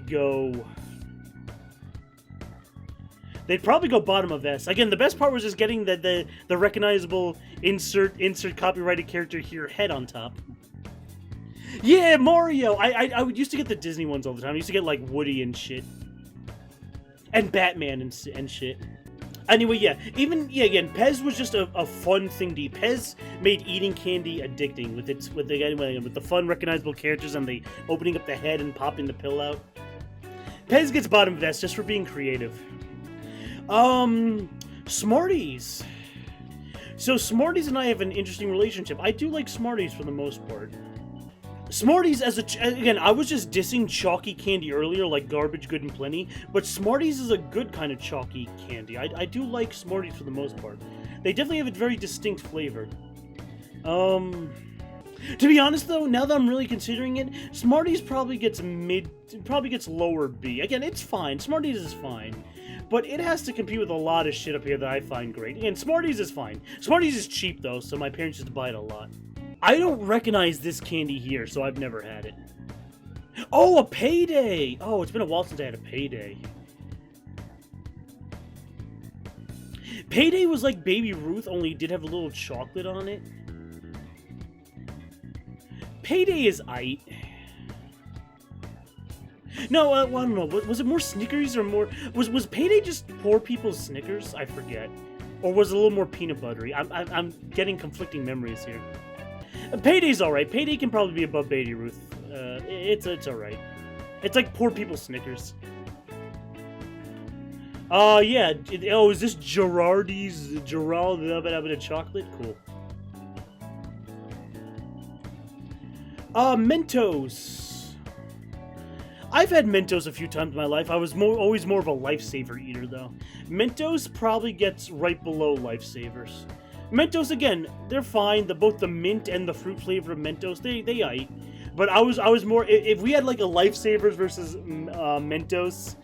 go bottom of S. Again, the best part was just getting the recognizable insert copyrighted character here head on top. Yeah, Mario! I used to get the Disney ones all the time. I used to get like Woody and shit. And Batman and shit. Anyway, yeah. Again, Pez was just a fun thing to eat. Pez made eating candy addicting with the fun recognizable characters and the opening up the head and popping the pill out. Pez gets bottom of S just for being creative. Smarties. So Smarties and I have an interesting relationship. I do like Smarties for the most part. Smarties again, I was just dissing chalky candy earlier, like Garbage Good and Plenty, but Smarties is a good kind of chalky candy. I do like Smarties for the most part. They definitely have a very distinct flavor. To be honest though, now that I'm really considering it, Smarties probably gets lower B. Again, it's fine. Smarties is fine. But it has to compete with a lot of shit up here that I find great. Again, Smarties is fine. Smarties is cheap though, so my parents used to buy it a lot. I don't recognize this candy here, so I've never had it. Oh, a Payday! Oh, it's been a while since I had a Payday. Payday was like Baby Ruth, only it did have a little chocolate on it. Payday is aight. No, I don't know. Was it more Snickers or more... Was Payday just poor people's Snickers? I forget. Or was it a little more peanut buttery? I'm getting conflicting memories here. Payday's alright. Payday can probably be above Baby Ruth. It's alright. It's like poor people's Snickers. Yeah. Is this Geraldi's chocolate? Cool. Mentos. I've had Mentos a few times in my life. I was always more of a Lifesaver eater, though. Mentos probably gets right below Lifesavers. Mentos, again, they're fine. Both the mint and the fruit flavor of Mentos, they aight. But I was more... If we had, like, a Lifesavers versus Mentos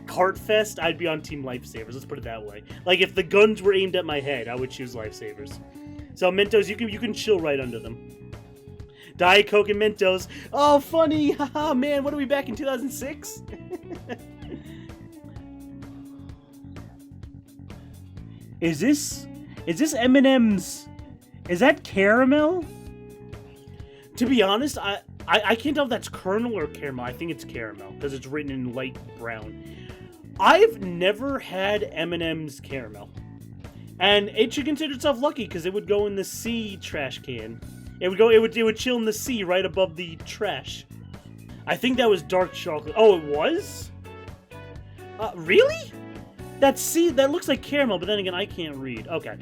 cart fest, I'd be on Team Lifesavers. Let's put it that way. Like, if the guns were aimed at my head, I would choose Lifesavers. So Mentos, you can chill right under them. Diet Coke and Mentos. Oh, funny! Haha, man, what are we back in 2006? Is this M&M's? Is that caramel? To be honest, I can't tell if that's kernel or caramel. I think it's caramel because it's written in light brown. I've never had M&M's caramel, and it should consider itself lucky because it would go in the C trash can. It would chill in the C right above the trash. I think that was dark chocolate. Oh, it was? Really? That looks like caramel, but then again, I can't read. Okay.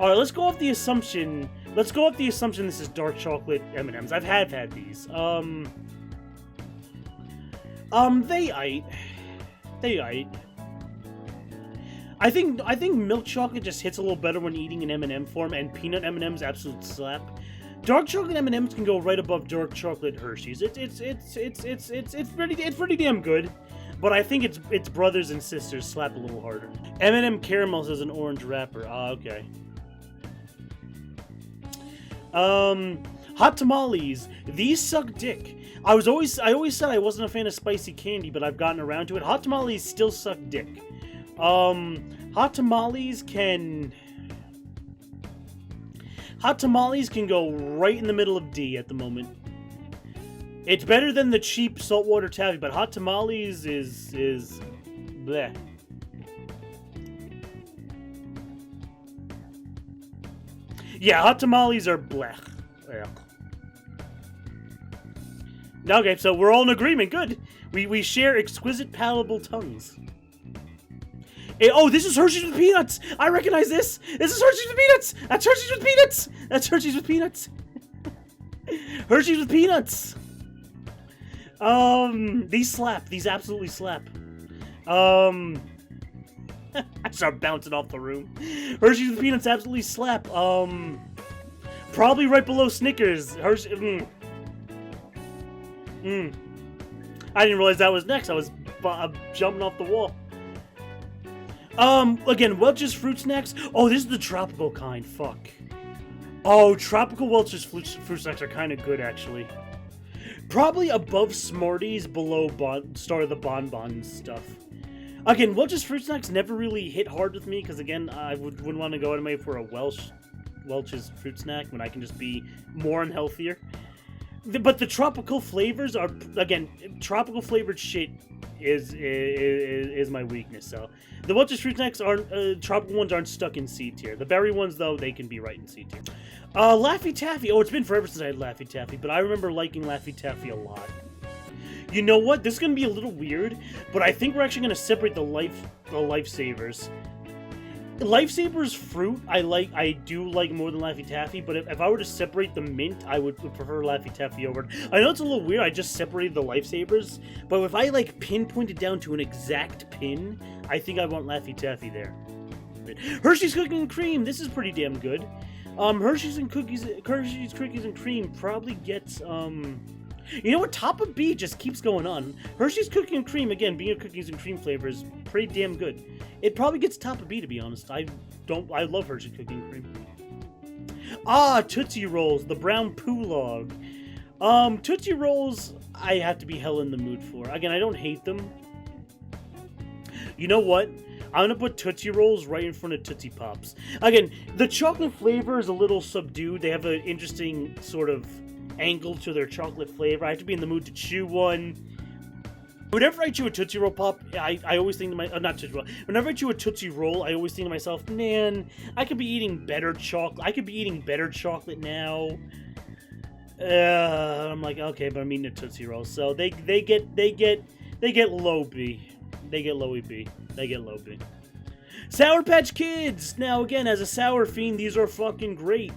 Alright, let's go off the assumption. Let's go off the assumption this is dark chocolate M&Ms. I've had these. They ate. I think milk chocolate just hits a little better when eating in M&M form, and peanut M&Ms absolute slap. Dark chocolate M&Ms can go right above dark chocolate Hershey's. It's pretty damn good. But I think its brothers and sisters slap a little harder. M&M caramels has an orange wrapper. Ah, okay. Hot tamales. These suck dick. I always said I wasn't a fan of spicy candy, but I've gotten around to it. Hot tamales still suck dick. Hot tamales can go right in the middle of D at the moment. It's better than the cheap saltwater taffy, but hot tamales is bleh. Yeah, hot tamales are blech. Yeah. Okay, so we're all in agreement. Good. We share exquisite palatable tongues. Oh, this is Hershey's with peanuts. I recognize this. This is Hershey's with peanuts. That's Hershey's with peanuts. That's Hershey's with peanuts. Hershey's with peanuts. These slap. These absolutely slap. I start bouncing off the room. Hershey's with peanuts absolutely slap. Probably right below Snickers. Hershey. I didn't realize that was next. I was jumping off the wall. Again, Welch's Fruit Snacks. Oh, this is the tropical kind. Fuck. Oh, tropical Welch's Fruit Snacks are kind of good, actually. Probably above Smarties, below Star of the Bonbon stuff. Again, Welch's Fruit Snacks never really hit hard with me, because again, I wouldn't want to go anyway for a Welch's Fruit Snack when I can just be more unhealthier. But the tropical flavors are, again, tropical flavored shit is my weakness. So the Welch's Fruit Snacks aren't tropical ones aren't stuck in C tier. The berry ones though, they can be right in C tier. Laffy Taffy. Oh, it's been forever since I had Laffy Taffy, but I remember liking Laffy Taffy a lot. You know what? This is gonna be a little weird, but I think we're actually gonna separate the Lifesavers. Lifesavers fruit, I do like more than Laffy Taffy, but if I were to separate the mint, I would prefer Laffy Taffy over. I know it's a little weird, I just separated the Lifesavers, but if I like pinpoint it down to an exact pin, I think I want Laffy Taffy there. Hershey's Cookies and Cream, this is pretty damn good. Hershey's Cookies and Cream probably gets, you know what, top of B just keeps going on. Hershey's Cookies and Cream, again, being a cookies and cream flavor, is pretty damn good. It probably gets top of B, to be honest. I love Hershey's Cookies and Cream. Tootsie Rolls, the brown poo log. Tootsie Rolls, I have to be hell in the mood for. Again, I don't hate them. You know what? I'm gonna put Tootsie Rolls right in front of Tootsie Pops. Again, the chocolate flavor is a little subdued. They have an interesting sort of angle to their chocolate flavor. I have to be in the mood to chew one. Whenever I chew a Tootsie Roll Pop, I always think to myself, not Tootsie Roll. Whenever I chew a Tootsie Roll, I always think to myself, man, I could be eating better chocolate. I could be eating better chocolate now. I'm like, okay, but I'm eating a Tootsie Roll, so they get low B. They get low B. They get low B. Sour Patch Kids. Now again, as a sour fiend, these are fucking great.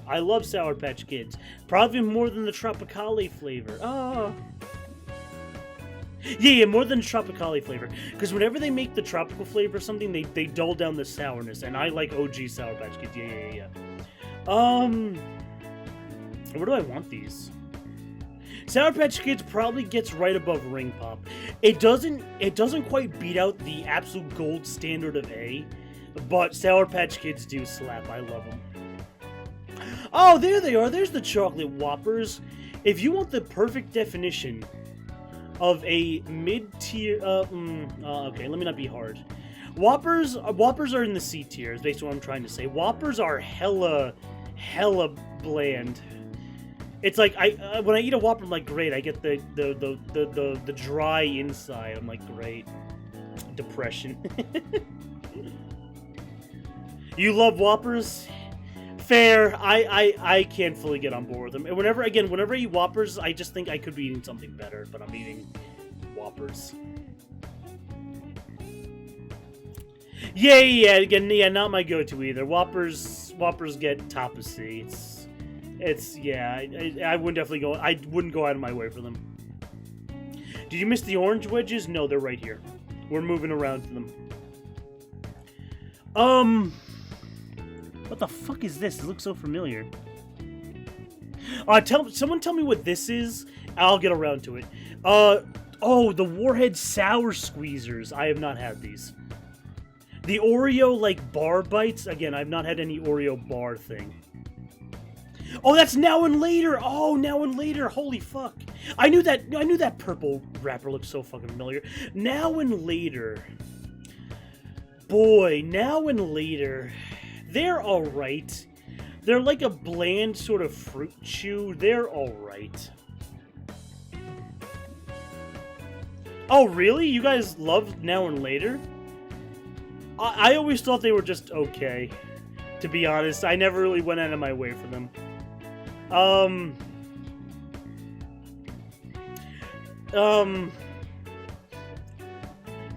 I love Sour Patch Kids. Probably more than the Tropicale flavor. Oh. Yeah, more than the Tropicale flavor. Because whenever they make the tropical flavor of something, they dull down the sourness. And I like OG Sour Patch Kids. Yeah. Where do I want these? Sour Patch Kids probably gets right above Ring Pop. It doesn't quite beat out the absolute gold standard of A. But Sour Patch Kids do slap. I love them. Oh, there they are. There's the chocolate Whoppers. If you want the perfect definition of a mid-tier, okay, let me not be hard. Whoppers are in the C tier, is basically what I'm trying to say. Whoppers are hella bland. It's like when I eat a Whopper, I'm like, great. I get the dry inside. I'm like, great. Depression. You love Whoppers? fair. I can't fully get on board with them. And whenever I eat Whoppers, I just think I could be eating something better, but I'm eating Whoppers. Yeah, again, yeah, not my go-to either. Whoppers get top of C. Yeah, I wouldn't definitely go. I wouldn't go out of my way for them. Did you miss the orange wedges? No, they're right here. We're moving around to them. What the fuck is this? It looks so familiar. Someone tell me what this is. I'll get around to it. Oh, the Warhead Sour Squeezers. I have not had these. The Oreo, like, bar bites. Again, I've not had any Oreo bar thing. Oh, that's Now and Later. Oh, Now and Later. Holy fuck. I knew that purple wrapper looked so fucking familiar. Now and Later. Boy, Now and Later. They're alright. They're like a bland sort of fruit chew. They're alright. Oh, really? You guys love Now and Later? I always thought they were just okay. To be honest, I never really went out of my way for them.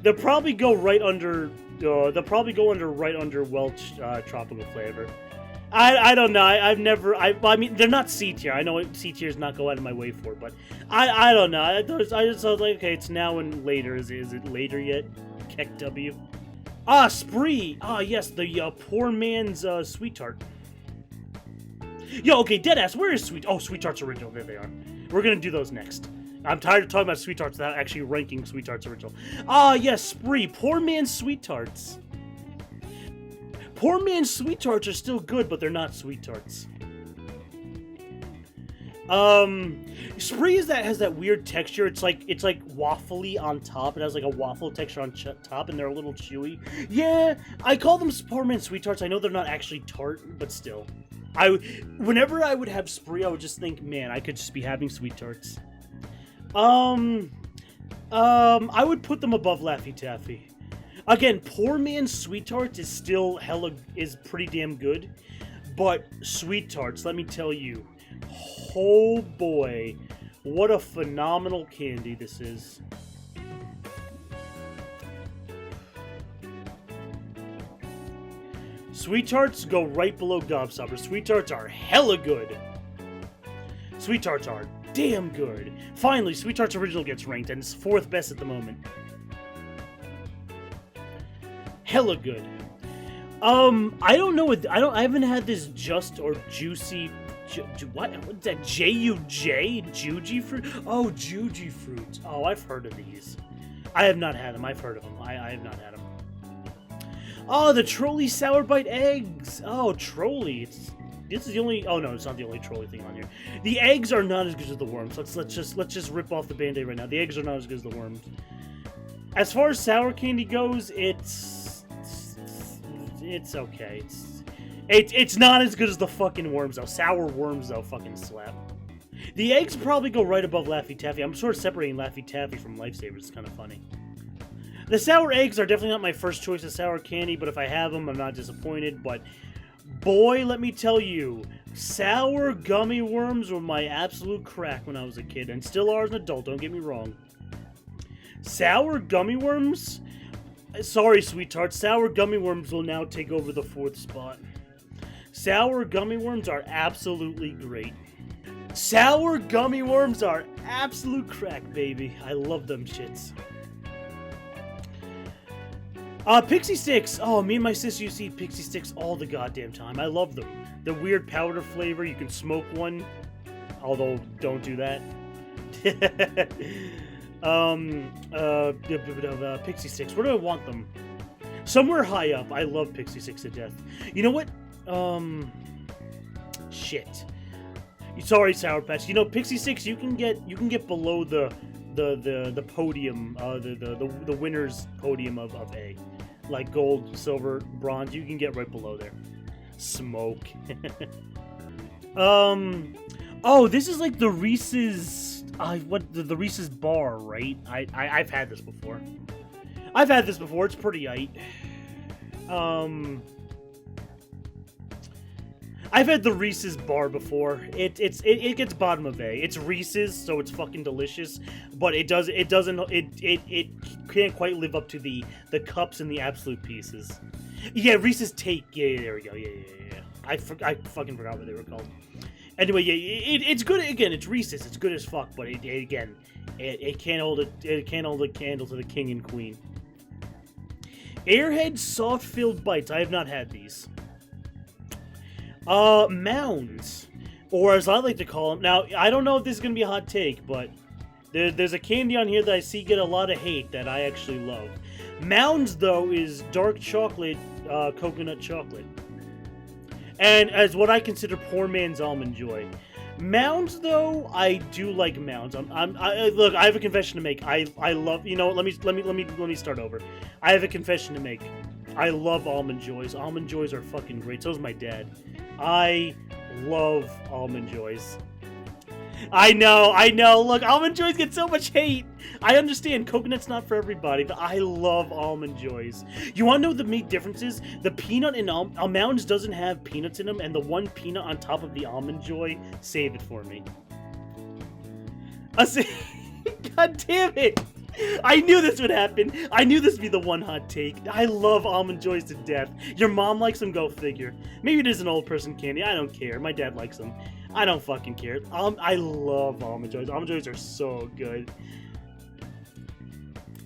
They'll probably go right under. They'll probably go right under Welch tropical flavor. I don't know. I've never. I mean, they're not C tier. I know C tiers not go out of my way for, but I don't know. I just was like, okay, it's Now and Later. Is it later yet? Keck W. Ah, Spree! Ah, yes, the poor man's Sweet Tart. Yo, okay, deadass, where is Sweet... Oh, Sweet Tart's Original, there they are. We're gonna do those next. I'm tired of talking about Sweet Tarts without actually ranking Sweet Tart's Original. Ah, yes, Spree, poor man's Sweet Tarts. Poor man's Sweet Tarts are still good, but they're not Sweet Tarts. Spree has that weird texture. It's like waffly on top. It has like a waffle texture on top, and they're a little chewy. Yeah, I call them poor man's Sweet Tarts. I know they're not actually tart, but still. Whenever I would have Spree, I would just think, man, I could just be having Sweet Tarts. I would put them above Laffy Taffy. Again, poor man's Sweet Tarts is still pretty damn good, but Sweet Tarts, let me tell you, oh boy, what a phenomenal candy this is. Sweet Tarts go right below Gobstoppers. Sweet Tarts are hella good. Sweet Tarts are damn good. Finally, Sweet Tarts Original gets ranked, and it's 4th best at the moment. Hella good. I don't know what I haven't had this Just or Juicy. What's that? J-U-J? Juji fruit? Oh, Juji fruit. Oh, I've heard of these. I have not had them. I've heard of them. I have not had them. Oh, the Trolley Sour Bite eggs. Oh, Trolley. This is the only. Oh no, it's not the only Trolley thing on here. The eggs are not as good as the worms. Let's just rip off the Band-Aid right now. The eggs are not as good as the worms. As far as sour candy goes, it's okay. It's not as good as the fucking worms though. Sour worms though fucking slap. The eggs probably go right above Laffy Taffy. I'm sort of separating Laffy Taffy from Lifesavers. It's kind of funny. The sour eggs are definitely not my first choice of sour candy, but if I have them, I'm not disappointed. But boy, let me tell you, sour gummy worms were my absolute crack when I was a kid, and still are as an adult, don't get me wrong. Sour gummy worms? Sorry, Sweet Tarts, sour gummy worms will now take over the 4th spot. Sour gummy worms are absolutely great. Sour gummy worms are absolute crack, baby. I love them shits. Pixie Sticks! Oh, me and my sister used to eat Pixie Sticks all the goddamn time. I love them. The weird powder flavor, you can smoke one. Although, don't do that. Pixie Sticks, where do I want them? Somewhere high up. I love Pixie Sticks to death. You know what? Shit. Sorry, Sour Patch. You know, Pixie Sticks, you can get below the podium, the winner's podium of A. Like gold, silver, bronze, you can get right below there. Smoke. Oh, this is like the Reese's, the Reese's bar, right? I've had this before. It's pretty aight. I've had the Reese's bar before. It gets bottom of A. It's Reese's, so it's fucking delicious, but it can't quite live up to the cups and the absolute pieces. Yeah, Reese's Take. Yeah, there we go. Yeah. I fucking forgot what they were called. Anyway, yeah, it's good. Again, it's Reese's. It's good as fuck, but it can't hold it can't hold a candle to the king and queen. Airhead soft filled bites. I have not had these. Mounds, or as I like to call them. Now, I don't know if this is gonna be a hot take, but there's a candy on here that I see get a lot of hate that I actually love. Mounds, though, is dark chocolate, coconut chocolate, and as what I consider poor man's Almond Joy. Mounds, though, I do like Mounds. Look, I have a confession to make. I love. You know, let me start over. I have a confession to make. I love Almond Joys. Almond Joys are fucking great. So is my dad. I love Almond Joys. I know. Look, Almond Joys get so much hate. I understand coconut's not for everybody, but I love Almond Joys. You want to know the main differences? The peanut in Mounds doesn't have peanuts in them, and the one peanut on top of the Almond Joy, save it for me. God damn it! I knew this would happen. I knew this would be the one hot take. I love Almond Joys to death. Your mom likes them, go figure. Maybe it is an old person candy. I don't care. My dad likes them. I don't fucking care. I love Almond Joys. Almond Joys are so good.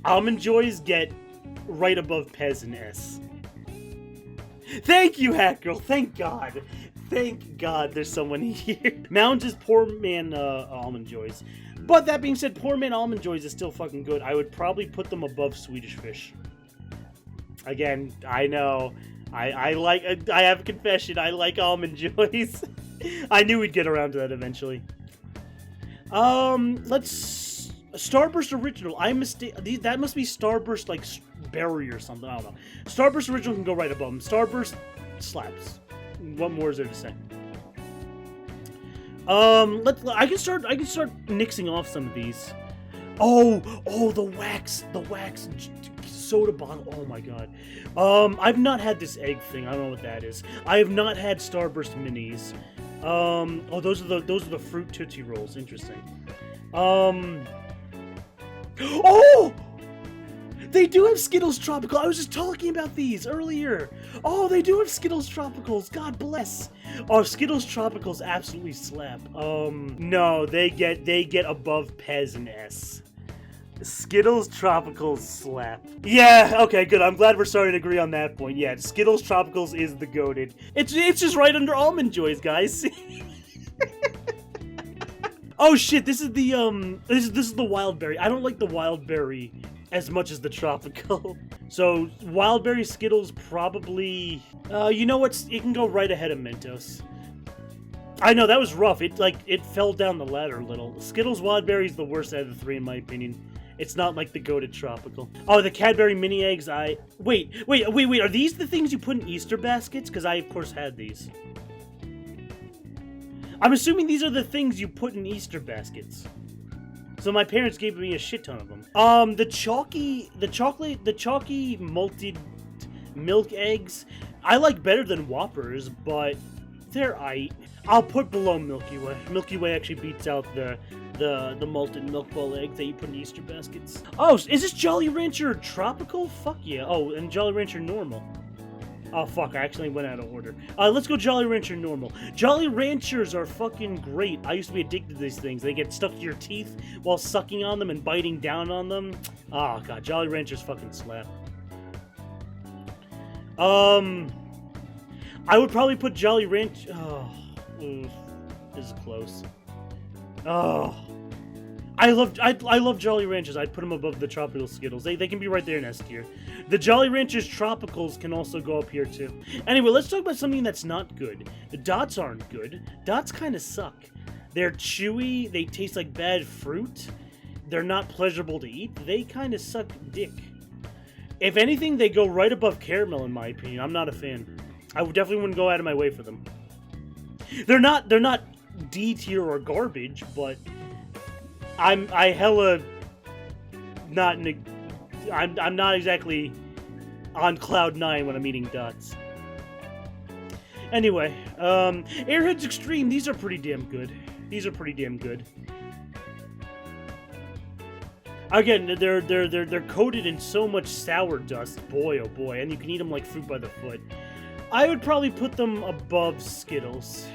Almond Joys get right above Pez and S. Thank you, Hat Girl. Thank God. Thank God there's someone here. Mounds is poor man Almond Joys. But that being said, poor man Almond Joys is still fucking good. I would probably put them above Swedish Fish. Again, I know. I have a confession. I like Almond Joys. I knew we'd get around to that eventually. Let's Starburst Original. That must be Starburst like berry or something. I don't know. Starburst Original can go right above them. Starburst slaps. What more is there to say? I can start nixing off some of these. Oh, the wax soda bottle. Oh my god. I've not had this egg thing. I don't know what that is. I have not had Starburst Minis. Oh, those are the fruit Tootsie Rolls. Interesting. Oh! They do have Skittles Tropical. I was just talking about these earlier. Oh, they do have Skittles Tropicals. God bless. Oh, Skittles Tropicals absolutely slap. No, they get above Pez and S. Skittles Tropicals slap. Yeah, okay, good. I'm glad we're starting to agree on that point. Yeah, Skittles Tropicals is the goated. It's just right under Almond Joys, guys. Oh shit, this is the this is the wild berry. I don't like the wild berry as much as the tropical. So wild berry Skittles probably you know what? It can go right ahead of Mentos. I know that was rough. It fell down the ladder a little. Skittles wild berry is the worst out of the three in my opinion. It's not like the goated tropical. Oh, the Cadbury mini eggs. Wait. Are these the things you put in Easter baskets? Because I of course had these. I'm assuming these are the things you put in Easter baskets. So my parents gave me a shit ton of them. The chalky malted milk eggs, I like better than Whoppers, but they're I'll put below Milky Way. Milky Way actually beats out the malted milk bowl egg that you put in Easter baskets. Oh, is this Jolly Rancher Tropical? Fuck yeah. Oh, and Jolly Rancher Normal. Oh, fuck, I actually went out of order. Let's go Jolly Rancher Normal. Jolly Ranchers are fucking great. I used to be addicted to these things. They get stuck to your teeth while sucking on them and biting down on them. Oh, God, Jolly Ranchers fucking slap. I would probably put Jolly Rancher... Oh, oof, this is close. Oh... I love Jolly Ranchers. I'd put them above the Tropical Skittles. They can be right there in S tier. The Jolly Ranchers Tropicals can also go up here too. Anyway, let's talk about something that's not good. The Dots aren't good. Dots kind of suck. They're chewy. They taste like bad fruit. They're not pleasurable to eat. They kind of suck dick. If anything, they go right above Caramel in my opinion. I'm not a fan. I definitely wouldn't go out of my way for them. They're not D tier or garbage, but I'm not exactly on cloud 9 when I'm eating Dots. Anyway, Airheads Extreme, these are pretty damn good. These are pretty damn good. Again, they're coated in so much sour dust, boy oh boy, and you can eat them like fruit by the foot. I would probably put them above Skittles.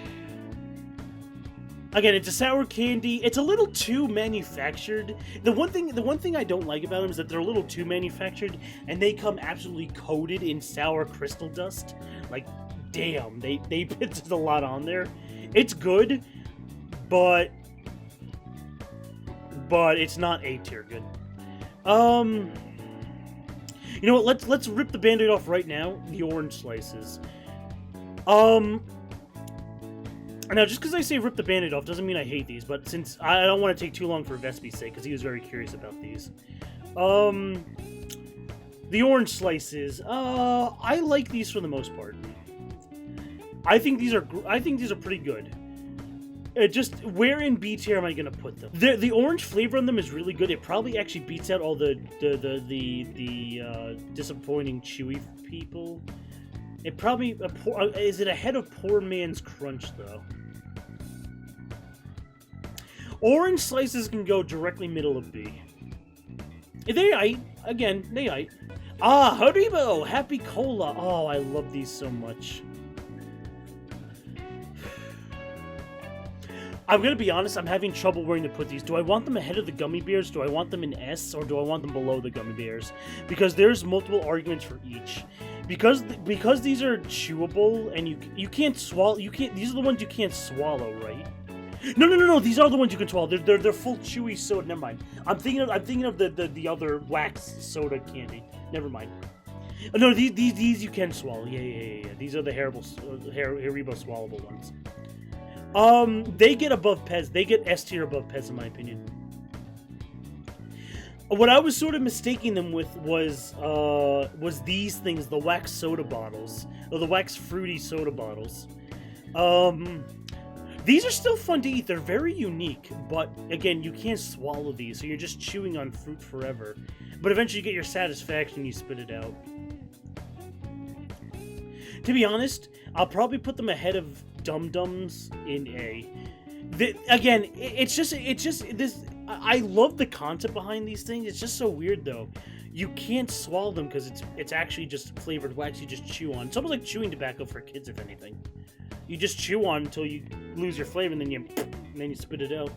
Again, it's a sour candy. It's a little too manufactured. The one thing I don't like about them is that they're a little too manufactured, and they come absolutely coated in sour crystal dust. Like, damn, they put a lot on there. It's good, but it's not A tier good. You know what? Let's rip the Band-Aid off right now. The orange slices. Now, just because I say rip the Band-Aid off doesn't mean I hate these, but since I don't want to take too long for Vespi's sake, because he was very curious about these. The orange slices. I like these for the most part. I think these are pretty good. Just where in B tier am I gonna put them? The orange flavor on them is really good. It probably actually beats out all the disappointing chewy people. It probably is it ahead of Poor Man's Crunch though? Orange slices can go directly middle of B. They ate again. They ate. Ah, Haribo Happy Cola. Oh, I love these so much. I'm gonna be honest, I'm having trouble where to put these. Do I want them ahead of the gummy bears? Do I want them in S, or do I want them below the gummy bears? Because there's multiple arguments for each. Because these are chewable and you can't swallow. These are the ones you can't swallow, right? No. These are the ones you can swallow. They're full chewy soda. Never mind. I'm thinking of the other wax soda candy. Never mind. No, these you can swallow. Yeah. These are the Haribo swallowable ones. They get above Pez. They get S tier above Pez, in my opinion. What I was sort of mistaking them with was these things, the wax soda bottles, or the wax fruity soda bottles. These are still fun to eat. They're very unique, but again, you can't swallow these, so you're just chewing on fruit forever. But eventually you get your satisfaction and you spit it out. To be honest, I'll probably put them ahead of Dum Dums in A. Again, it's just this. I love the concept behind these things. It's just so weird though. You can't swallow them because it's actually just flavored wax you just chew on. It's almost like chewing tobacco for kids, if anything. You just chew on until you lose your flavor, and then you spit it out.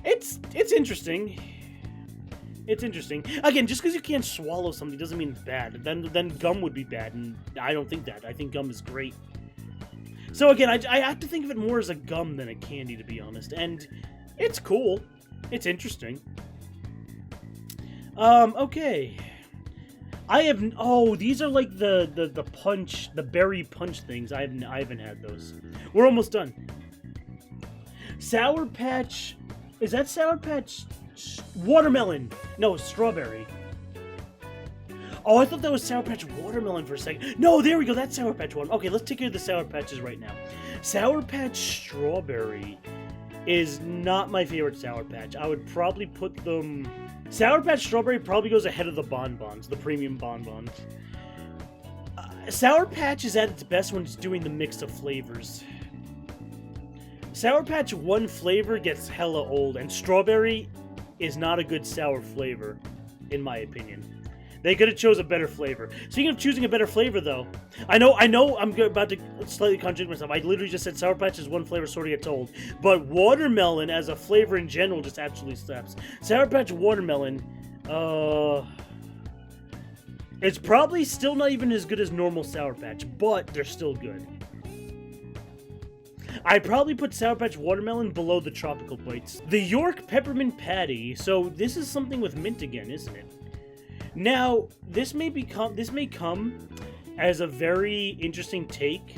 It's interesting. It's interesting. Again, just because you can't swallow something doesn't mean it's bad. Then gum would be bad, and I don't think that. I think gum is great. So again, I have to think of it more as a gum than a candy, to be honest. And it's cool. It's interesting. Okay. I have... Oh, these are like the punch, the berry punch things. I haven't had those. We're almost done. Sour Patch... Is that Sour Patch... Watermelon? No, strawberry. Oh, I thought that was Sour Patch Watermelon for a second. No, there we go. That's Sour Patch one. Okay, let's take care of the Sour Patches right now. Sour Patch Strawberry is not my favorite Sour Patch. I would probably put them... Sour Patch Strawberry probably goes ahead of the bonbons, the premium bonbons. Sour Patch is at its best when it's doing the mix of flavors. Sour Patch one flavor gets hella old, and strawberry is not a good sour flavor, in my opinion. They could have chose a better flavor. Speaking of choosing a better flavor, though, I know I'm about to slightly contradict myself. I literally just said Sour Patch is one flavor, sort of gets old. But watermelon as a flavor in general just absolutely slaps. Sour Patch Watermelon, it's probably still not even as good as normal Sour Patch, but they're still good. I'd probably put Sour Patch Watermelon below the Tropical Bites. The York Peppermint Patty. So this is something with mint again, isn't it? Now, this may come as a very interesting take,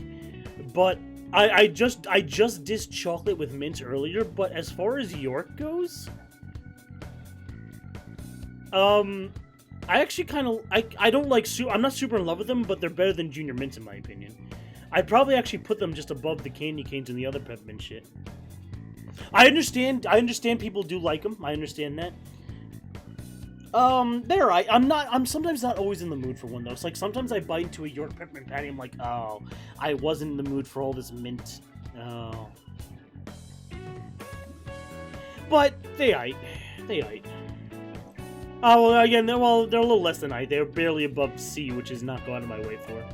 but I just dissed chocolate with mint earlier, but as far as York goes, I actually kind of, I don't like, I'm not super in love with them, but they're better than Junior Mints in my opinion. I'd probably actually put them just above the candy canes and the other peppermint shit. I understand people do like them, I understand that. They're right. I'm sometimes not always in the mood for one, though. It's like, sometimes I bite into a York peppermint patty, I'm like, oh, I wasn't in the mood for all this mint. Oh. But, they ate. Oh, well, again, they're a little less than I. They're barely above C, which is not going out of my way for.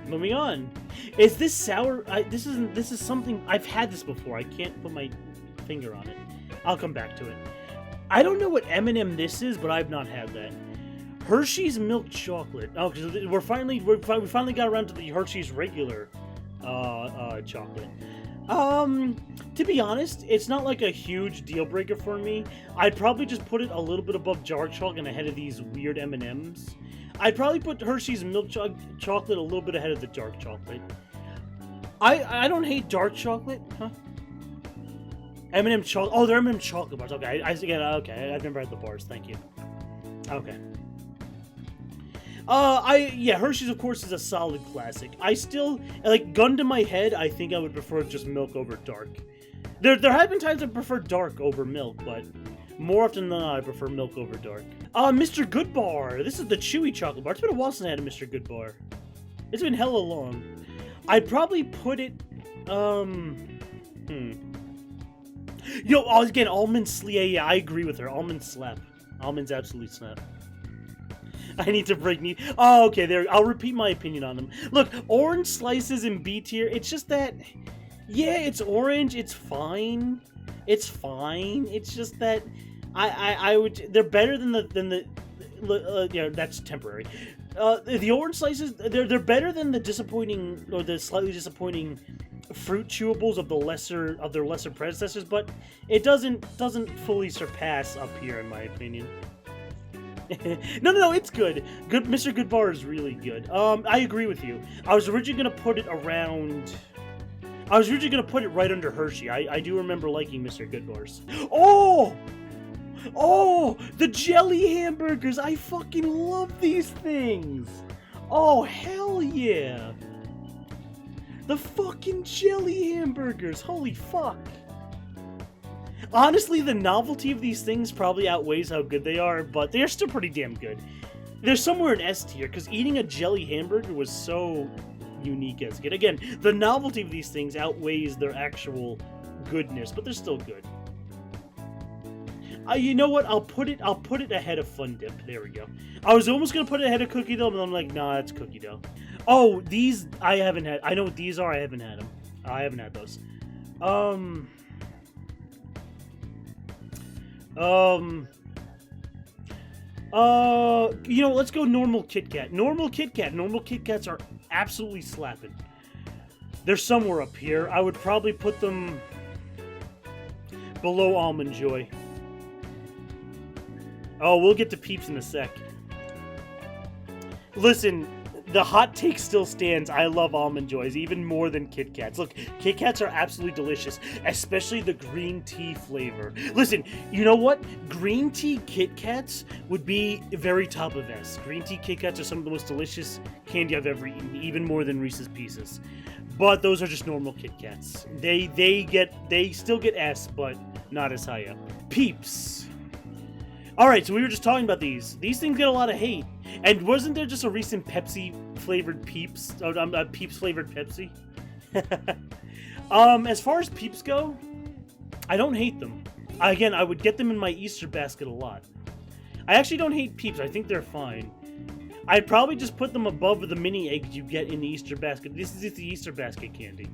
Moving on. Is this sour? This is something, I've had this before. I can't put my finger on it. I'll come back to it. I don't know what M&M this is, but I've not had that. Hershey's milk chocolate. Oh, because we finally got around to the Hershey's regular chocolate. To be honest, it's not like a huge deal breaker for me. I'd probably just put it a little bit above dark chocolate and ahead of these weird M&Ms. I'd probably put Hershey's milk chocolate a little bit ahead of the dark chocolate. I don't hate dark chocolate, huh? M&M chocolate. Oh, they're M&M chocolate bars. Okay, okay. I've never had the bars. Thank you. Okay. Yeah, Hershey's, of course, is a solid classic. I still, like, gun to my head, I think I would prefer just milk over dark. There have been times I prefer dark over milk, but more often than not, I prefer milk over dark. Mr. Goodbar. This is the chewy chocolate bar. It's been a while since I had a Mr. Goodbar. It's been hella long. I'd probably put it, Yo, again, almonds, yeah, I agree with her. Almonds slap. Almonds absolutely slap. I need to break me. Oh, okay, there. I'll repeat my opinion on them. Look, orange slices in B tier, it's just that, yeah, it's orange, it's fine. It's fine. It's just that I would, they're better than the yeah, that's temporary. The orange slices, they're better than the disappointing, or the slightly disappointing fruit chewables of their lesser predecessors, but it doesn't fully surpass up here, in my opinion. No, it's good. Mr. Goodbar is really good. I agree with you. I was originally gonna put it right under Hershey. I do remember liking Mr. Goodbars. Oh, the jelly hamburgers! I fucking love these things! Oh, hell yeah! The fucking jelly hamburgers! Holy fuck! Honestly, the novelty of these things probably outweighs how good they are, but they're still pretty damn good. They're somewhere in S tier, because eating a jelly hamburger was so unique as good. Again, the novelty of these things outweighs their actual goodness, but they're still good. You know what? I'll put it ahead of Fun Dip. There we go. I was almost gonna put it ahead of Cookie Dough, but I'm like, nah, that's Cookie Dough. Oh, these I haven't had. I know what these are. I haven't had them. I haven't had those. You know, let's go normal Kit Kat. Normal Kit Kats are absolutely slapping. They're somewhere up here. I would probably put them below Almond Joy. Oh, we'll get to Peeps in a sec. Listen, the hot take still stands. I love Almond Joys even more than Kit Kats. Look, Kit Kats are absolutely delicious, especially the green tea flavor. Listen, you know what? Green tea Kit Kats would be very top of S. Green tea Kit Kats are some of the most delicious candy I've ever eaten, even more than Reese's Pieces. But those are just normal Kit Kats. They still get S, but not as high up. Peeps. Alright, so we were just talking about these. These things get a lot of hate. And wasn't there just a recent Pepsi-flavored Peeps? Peeps-flavored Pepsi? As far as Peeps go, I don't hate them. Again, I would get them in my Easter basket a lot. I actually don't hate Peeps. I think they're fine. I'd probably just put them above the mini eggs you get in the Easter basket. This is the Easter basket candy.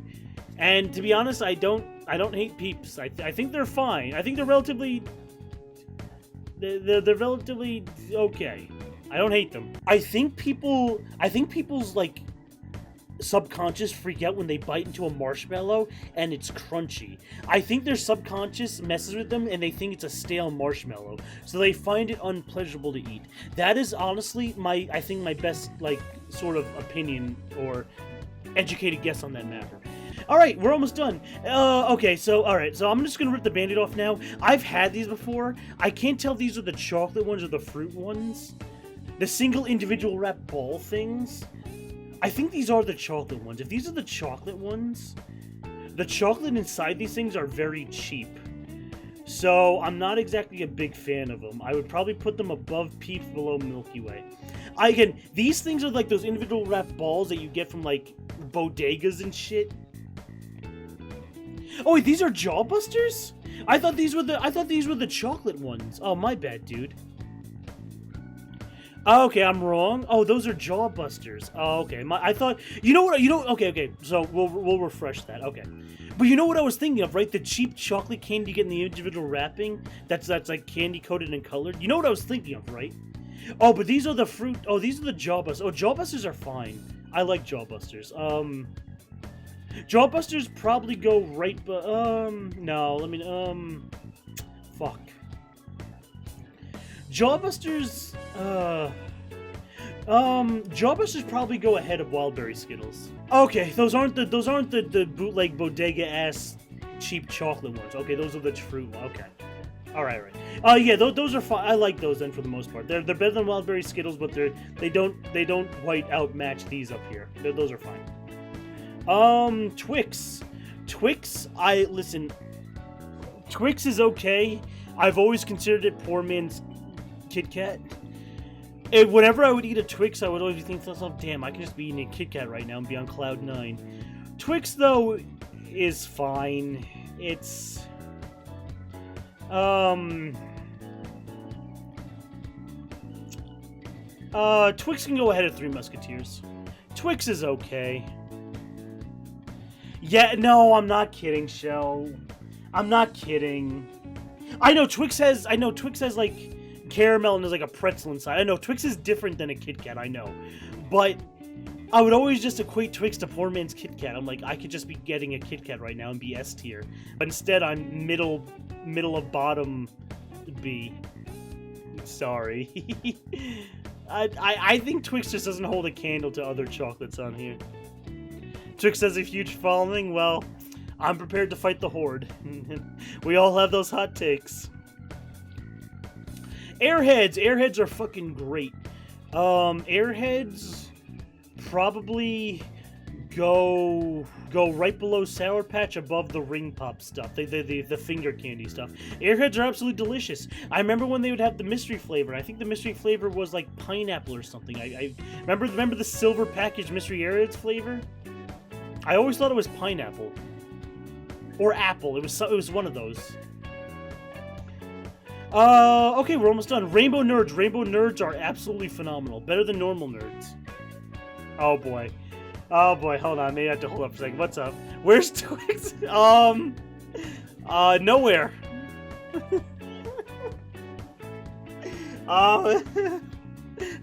And to be honest, I don't hate Peeps. I think they're fine. I think they're relatively... They're relatively okay. I don't hate them. I think people's like subconscious freak out when they bite into a marshmallow and it's crunchy. I think their subconscious messes with them and they think it's a stale marshmallow, so they find it unpleasurable to eat. That is honestly I think my best like sort of opinion or educated guess on that matter. Alright, we're almost done. Okay, so I'm just gonna rip the Band-Aid off now. I've had these before. I can't tell if these are the chocolate ones or the fruit ones. The single individual wrap ball things. I think these are the chocolate ones. If these are the chocolate ones, the chocolate inside these things are very cheap. So I'm not exactly a big fan of them. I would probably put them above Peeps, below Milky Way. Again, these things are like those individual wrapped balls that you get from like bodegas and shit. Oh wait, these are Jawbusters? I thought these were the chocolate ones. Oh, my bad, dude. Oh, okay, I'm wrong. Oh, those are Jawbusters. Oh, okay. I thought, okay. So we'll refresh that. Okay. But you know what I was thinking of, right? The cheap chocolate candy you get in the individual wrapping that's like candy coated and colored. You know what I was thinking of, right? Oh, but these are the fruit. Oh, these are the Jawbusters. Oh, Jawbusters are fine. I like Jawbusters. Jawbusters probably go right, but no, let me fuck. Jawbusters Jawbusters probably go ahead of Wildberry Skittles. Okay, those aren't the bootleg bodega ass cheap chocolate ones. Okay, those are the fruit ones. Okay. Alright. Yeah, those are fine. I like those then for the most part. They're better than Wildberry Skittles, but they don't quite outmatch these up here. Those are fine. Twix. Twix is okay. I've always considered it poor man's Kit Kat. And whenever I would eat a Twix, I would always think to myself, damn, I could just be eating a Kit Kat right now and be on cloud 9. Twix, though, is fine. It's... Twix can go ahead of Three Musketeers. Twix is okay. Yeah, no, I'm not kidding, Shell. I'm not kidding. I know Twix has like caramel and there's like a pretzel inside. I know Twix is different than a Kit Kat, I know. But I would always just equate Twix to poor man's Kit Kat. I'm like, I could just be getting a Kit Kat right now and be S tier. But instead I'm middle of bottom B. Sorry. I think Twix just doesn't hold a candle to other chocolates on here. Twix has a huge following. Well, I'm prepared to fight the horde. We all have those hot takes. Airheads are fucking great. Airheads probably go right below Sour Patch, above the Ring Pop stuff, the finger candy stuff. Airheads are absolutely delicious. I remember when they would have the mystery flavor. I think the mystery flavor was like pineapple or something. I remember the silver package mystery Airheads flavor. I always thought it was pineapple or apple. It was one of those. Okay, we're almost done. Rainbow Nerds. Rainbow Nerds are absolutely phenomenal. Better than normal Nerds. Oh boy. Oh boy, hold on. Maybe I have to hold up for a second. What's up? Where's Twix? Nowhere. Are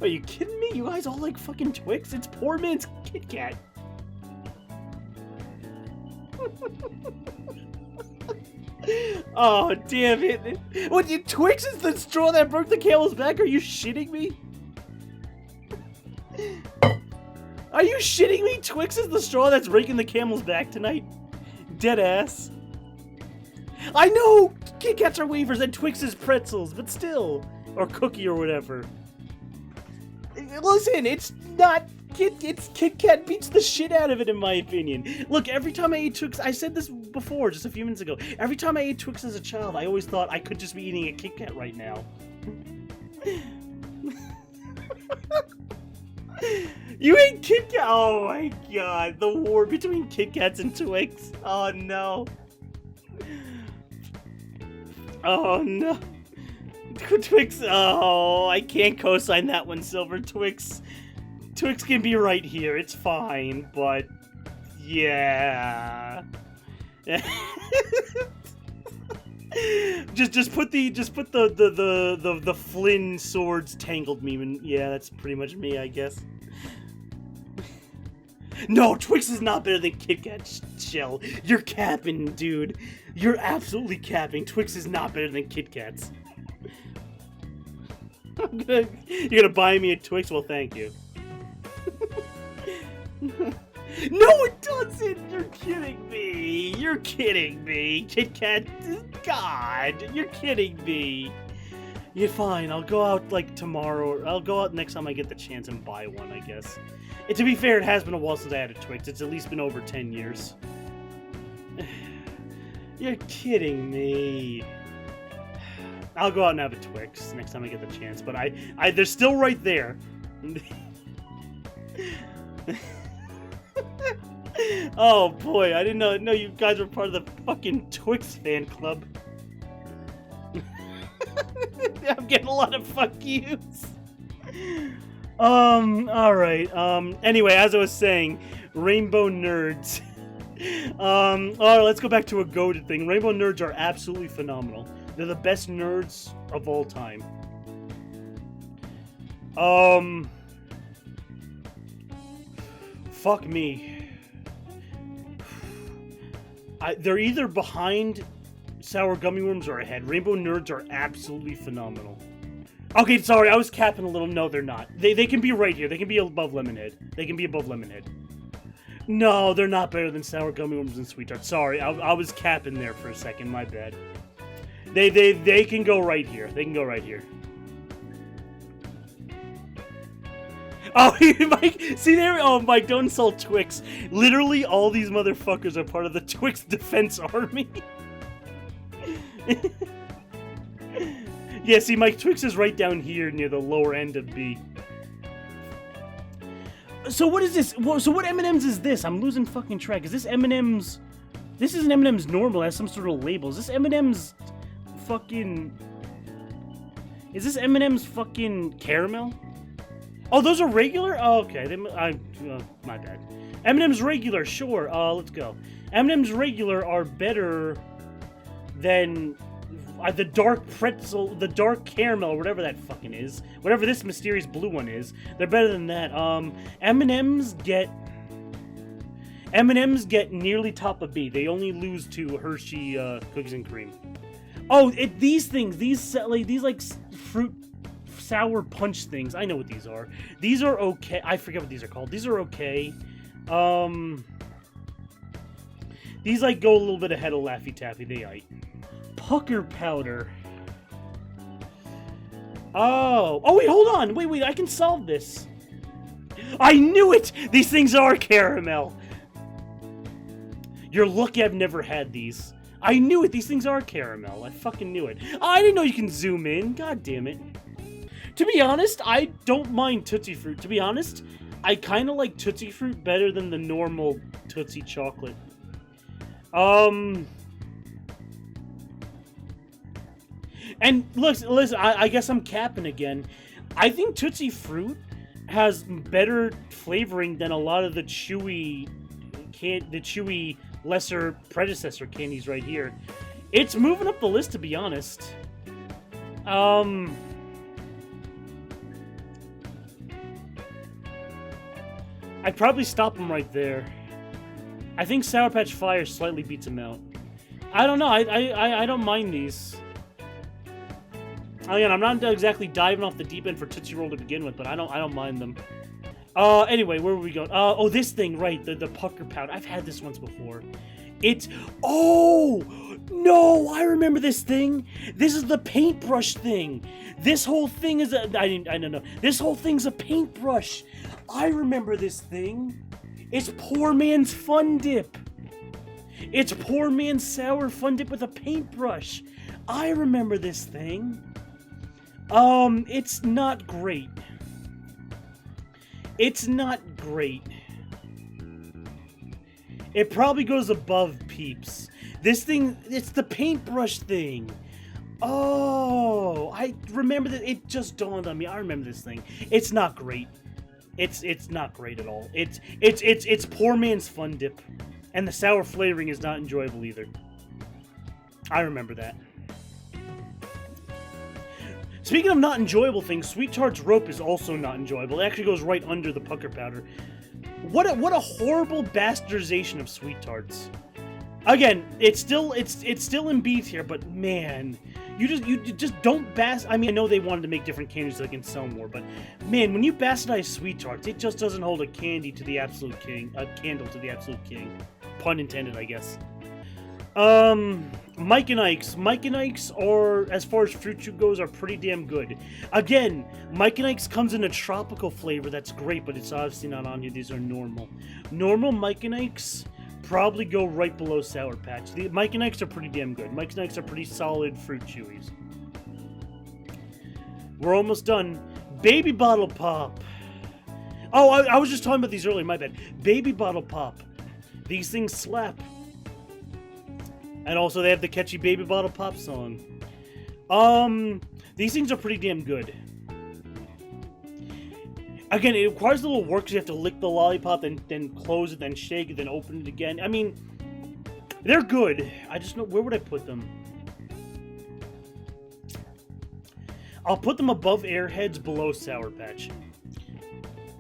you kidding me? You guys all like fucking Twix? It's poor man's Kit Kat. Oh, damn it. What, Twix is the straw that broke the camel's back? Are you shitting me? Are you shitting me? Twix is the straw that's breaking the camel's back tonight? Dead ass. I know Kit Kats are wafers and Twix is pretzels, but still. Or cookie or whatever. Listen, it's not... Kit Kat beats the shit out of it, in my opinion. Look, every time I ate Twix, I said this before, just a few minutes ago. Every time I ate Twix as a child, I always thought I could just be eating a Kit Kat right now. You ate Kit Kat? Oh my god, the war between Kit Kats and Twix. Oh no. Oh no. Twix, oh, I can't co-sign that one, Silver. Twix can be right here, it's fine, but yeah. just put the Flynn swords tangled meme, and yeah, that's pretty much me, I guess. No, Twix is not better than Kit Kat, Shell. You're capping, dude. You're absolutely capping. Twix is not better than Kit Kats. You're gonna buy me a Twix? Well, thank you. No, it doesn't! You're kidding me! You're kidding me! Kit Kat, God, you're kidding me! You're fine, I'll go out like tomorrow, or I'll go out next time I get the chance and buy one, I guess. And to be fair, it has been a while since I had a Twix. It's at least been over 10 years. You're kidding me. I'll go out and have a Twix next time I get the chance. But they're still right there. Oh boy, I didn't know you guys were part of the fucking Twix fan club. I'm getting a lot of fuck yous. Alright. Anyway, as I was saying, Rainbow Nerds. Alright, let's go back to a goated thing. Rainbow Nerds are absolutely phenomenal. They're the best nerds of all time. Fuck me. They're either behind Sour Gummy Worms or ahead. Rainbow Nerds are absolutely phenomenal. Okay, sorry, I was capping a little. No, they're not. They can be right here. They can be above Lemonhead. They can be above Lemonhead. No, they're not better than Sour Gummy Worms and Sweet Tarts. Sorry, I was capping there for a second. My bad. They can go right here. They can go right here. Oh, Mike, see there? Oh, Mike, don't insult Twix. Literally, all these motherfuckers are part of the Twix Defense Army. Yeah, see, Mike, Twix is right down here near the lower end of B. So what is this? So what M&M's is this? I'm losing fucking track. Is this M&M's? This isn't M&M's normal. It has some sort of label. Is this M&M's fucking... Is this M&M's fucking caramel? Oh, those are regular? Oh, okay. My bad. M&M's regular, sure. Let's go. M&M's regular are better than the dark pretzel, the dark caramel, whatever that fucking is. Whatever this mysterious blue one is. They're better than that. M&M's get nearly top of B. They only lose to Hershey cookies and cream. Oh, these things, these like fruit sour punch things. I know what these are. These are okay. I forget what these are called. These are okay. These like go a little bit ahead of Laffy Taffy. They aight. Pucker powder. Oh wait, hold on. Wait, I can solve this. I knew it! These things are caramel. You're lucky I've never had these. I knew it. These things are caramel. I fucking knew it. Oh, I didn't know you can zoom in. God damn it. To be honest, I don't mind Tootsie Fruit. To be honest, I kind of like Tootsie Fruit better than the normal Tootsie Chocolate. And listen, I guess I'm capping again. I think Tootsie Fruit has better flavoring than a lot of the chewy lesser predecessor candies right here. It's moving up the list, to be honest. I'd probably stop him right there. I think Sour Patch Fire slightly beats him out. I don't know. I don't mind these. Again, I'm not exactly diving off the deep end for Tootsie Roll to begin with, but I don't mind them. Anyway, where were we going? Oh, this thing, right? The pucker powder. I've had this once before. Oh no! I remember this thing. This is the paintbrush thing. This whole thing is I don't know. This whole thing's a paintbrush. I remember this thing. It's Poor Man's Fun Dip. It's Poor Man's Sour Fun Dip with a paintbrush. I remember this thing. It's not great. It's not great. It probably goes above Peeps. This thing, it's the paintbrush thing. Oh, I remember that. It just dawned on me. I remember this thing. It's not great. It's not great at all. It's Poor Man's Fun Dip, and the sour flavoring is not enjoyable either. I remember that. Speaking of not enjoyable things, Sweet Tarts Rope is also not enjoyable. It actually goes right under the pucker powder. What a horrible bastardization of Sweet Tarts. Again, it's still in B tier, but man, you just don't I mean, I know they wanted to make different candies so they can sell more, but man, when you bastardize Sweet Tarts, it just doesn't hold a candle to the absolute king. Pun intended, I guess. Mike and Ike's. Mike and Ike's are, as far as Fruit Chew goes, are pretty damn good. Again, Mike and Ike's comes in a tropical flavor that's great, but it's obviously not on here. These are normal. Normal Mike and Ike's probably go right below Sour Patch. The Mike and Ike's are pretty damn good. Mike and Ike's are pretty solid Fruit Chewies. We're almost done. Baby bottle pop. Oh, I was just talking about these earlier, my bad. Baby bottle pop. These things slap. And also they have the catchy Baby Bottle Pop song. These things are pretty damn good. Again, it requires a little work because you have to lick the lollipop, then close it, then shake it, then open it again. I mean, they're good. I just know, where would I put them? I'll put them above Airheads, below Sour Patch.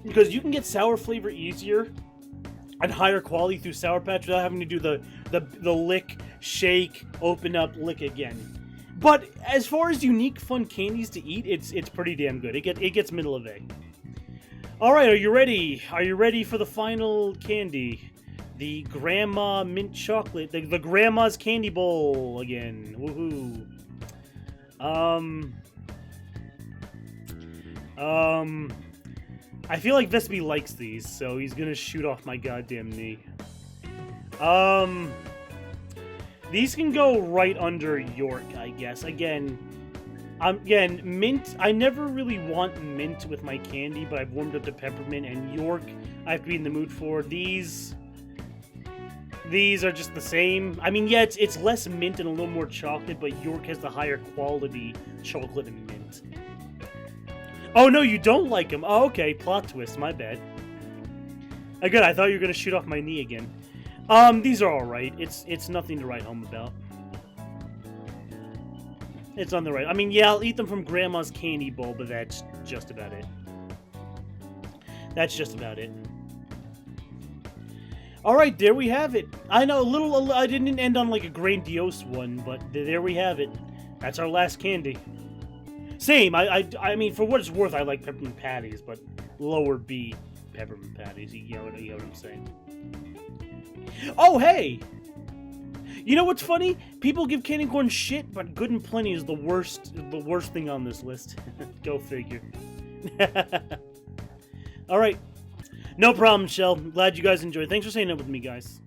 Because you can get sour flavor easier and higher quality through Sour Patch without having to do the lick, shake, open up, lick again. But as far as unique, fun candies to eat, it's pretty damn good. It gets middle of A. All right, are you ready? Are you ready for the final candy? The Grandma Mint Chocolate, the Grandma's Candy Bowl again. Woohoo! I feel like Vespi likes these, so he's gonna shoot off my goddamn knee. These can go right under York, I guess. Again, mint. I never really want mint with my candy, but I've warmed up to peppermint, and York, I have to be in the mood for. These are just the same. I mean, yeah, it's less mint and a little more chocolate, but York has the higher quality chocolate and mint. Oh, no, you don't like them. Oh, okay. Plot twist. My bad. Good. I thought you were going to shoot off my knee again. These are alright. It's nothing to write home about. It's on the right. I mean, yeah, I'll eat them from Grandma's Candy Bowl, but that's just about it. That's just about it. Alright, there we have it. I know, I didn't end on like a grandiose one, but there we have it. That's our last candy. Same, I mean, for what it's worth, I like peppermint patties, but lower B peppermint patties. You know what I'm saying? Oh, hey! You know what's funny? People give candy corn shit, but Good and Plenty is the worst thing on this list. Go figure. Alright. No problem, Shell. Glad you guys enjoyed. Thanks for staying up with me, guys.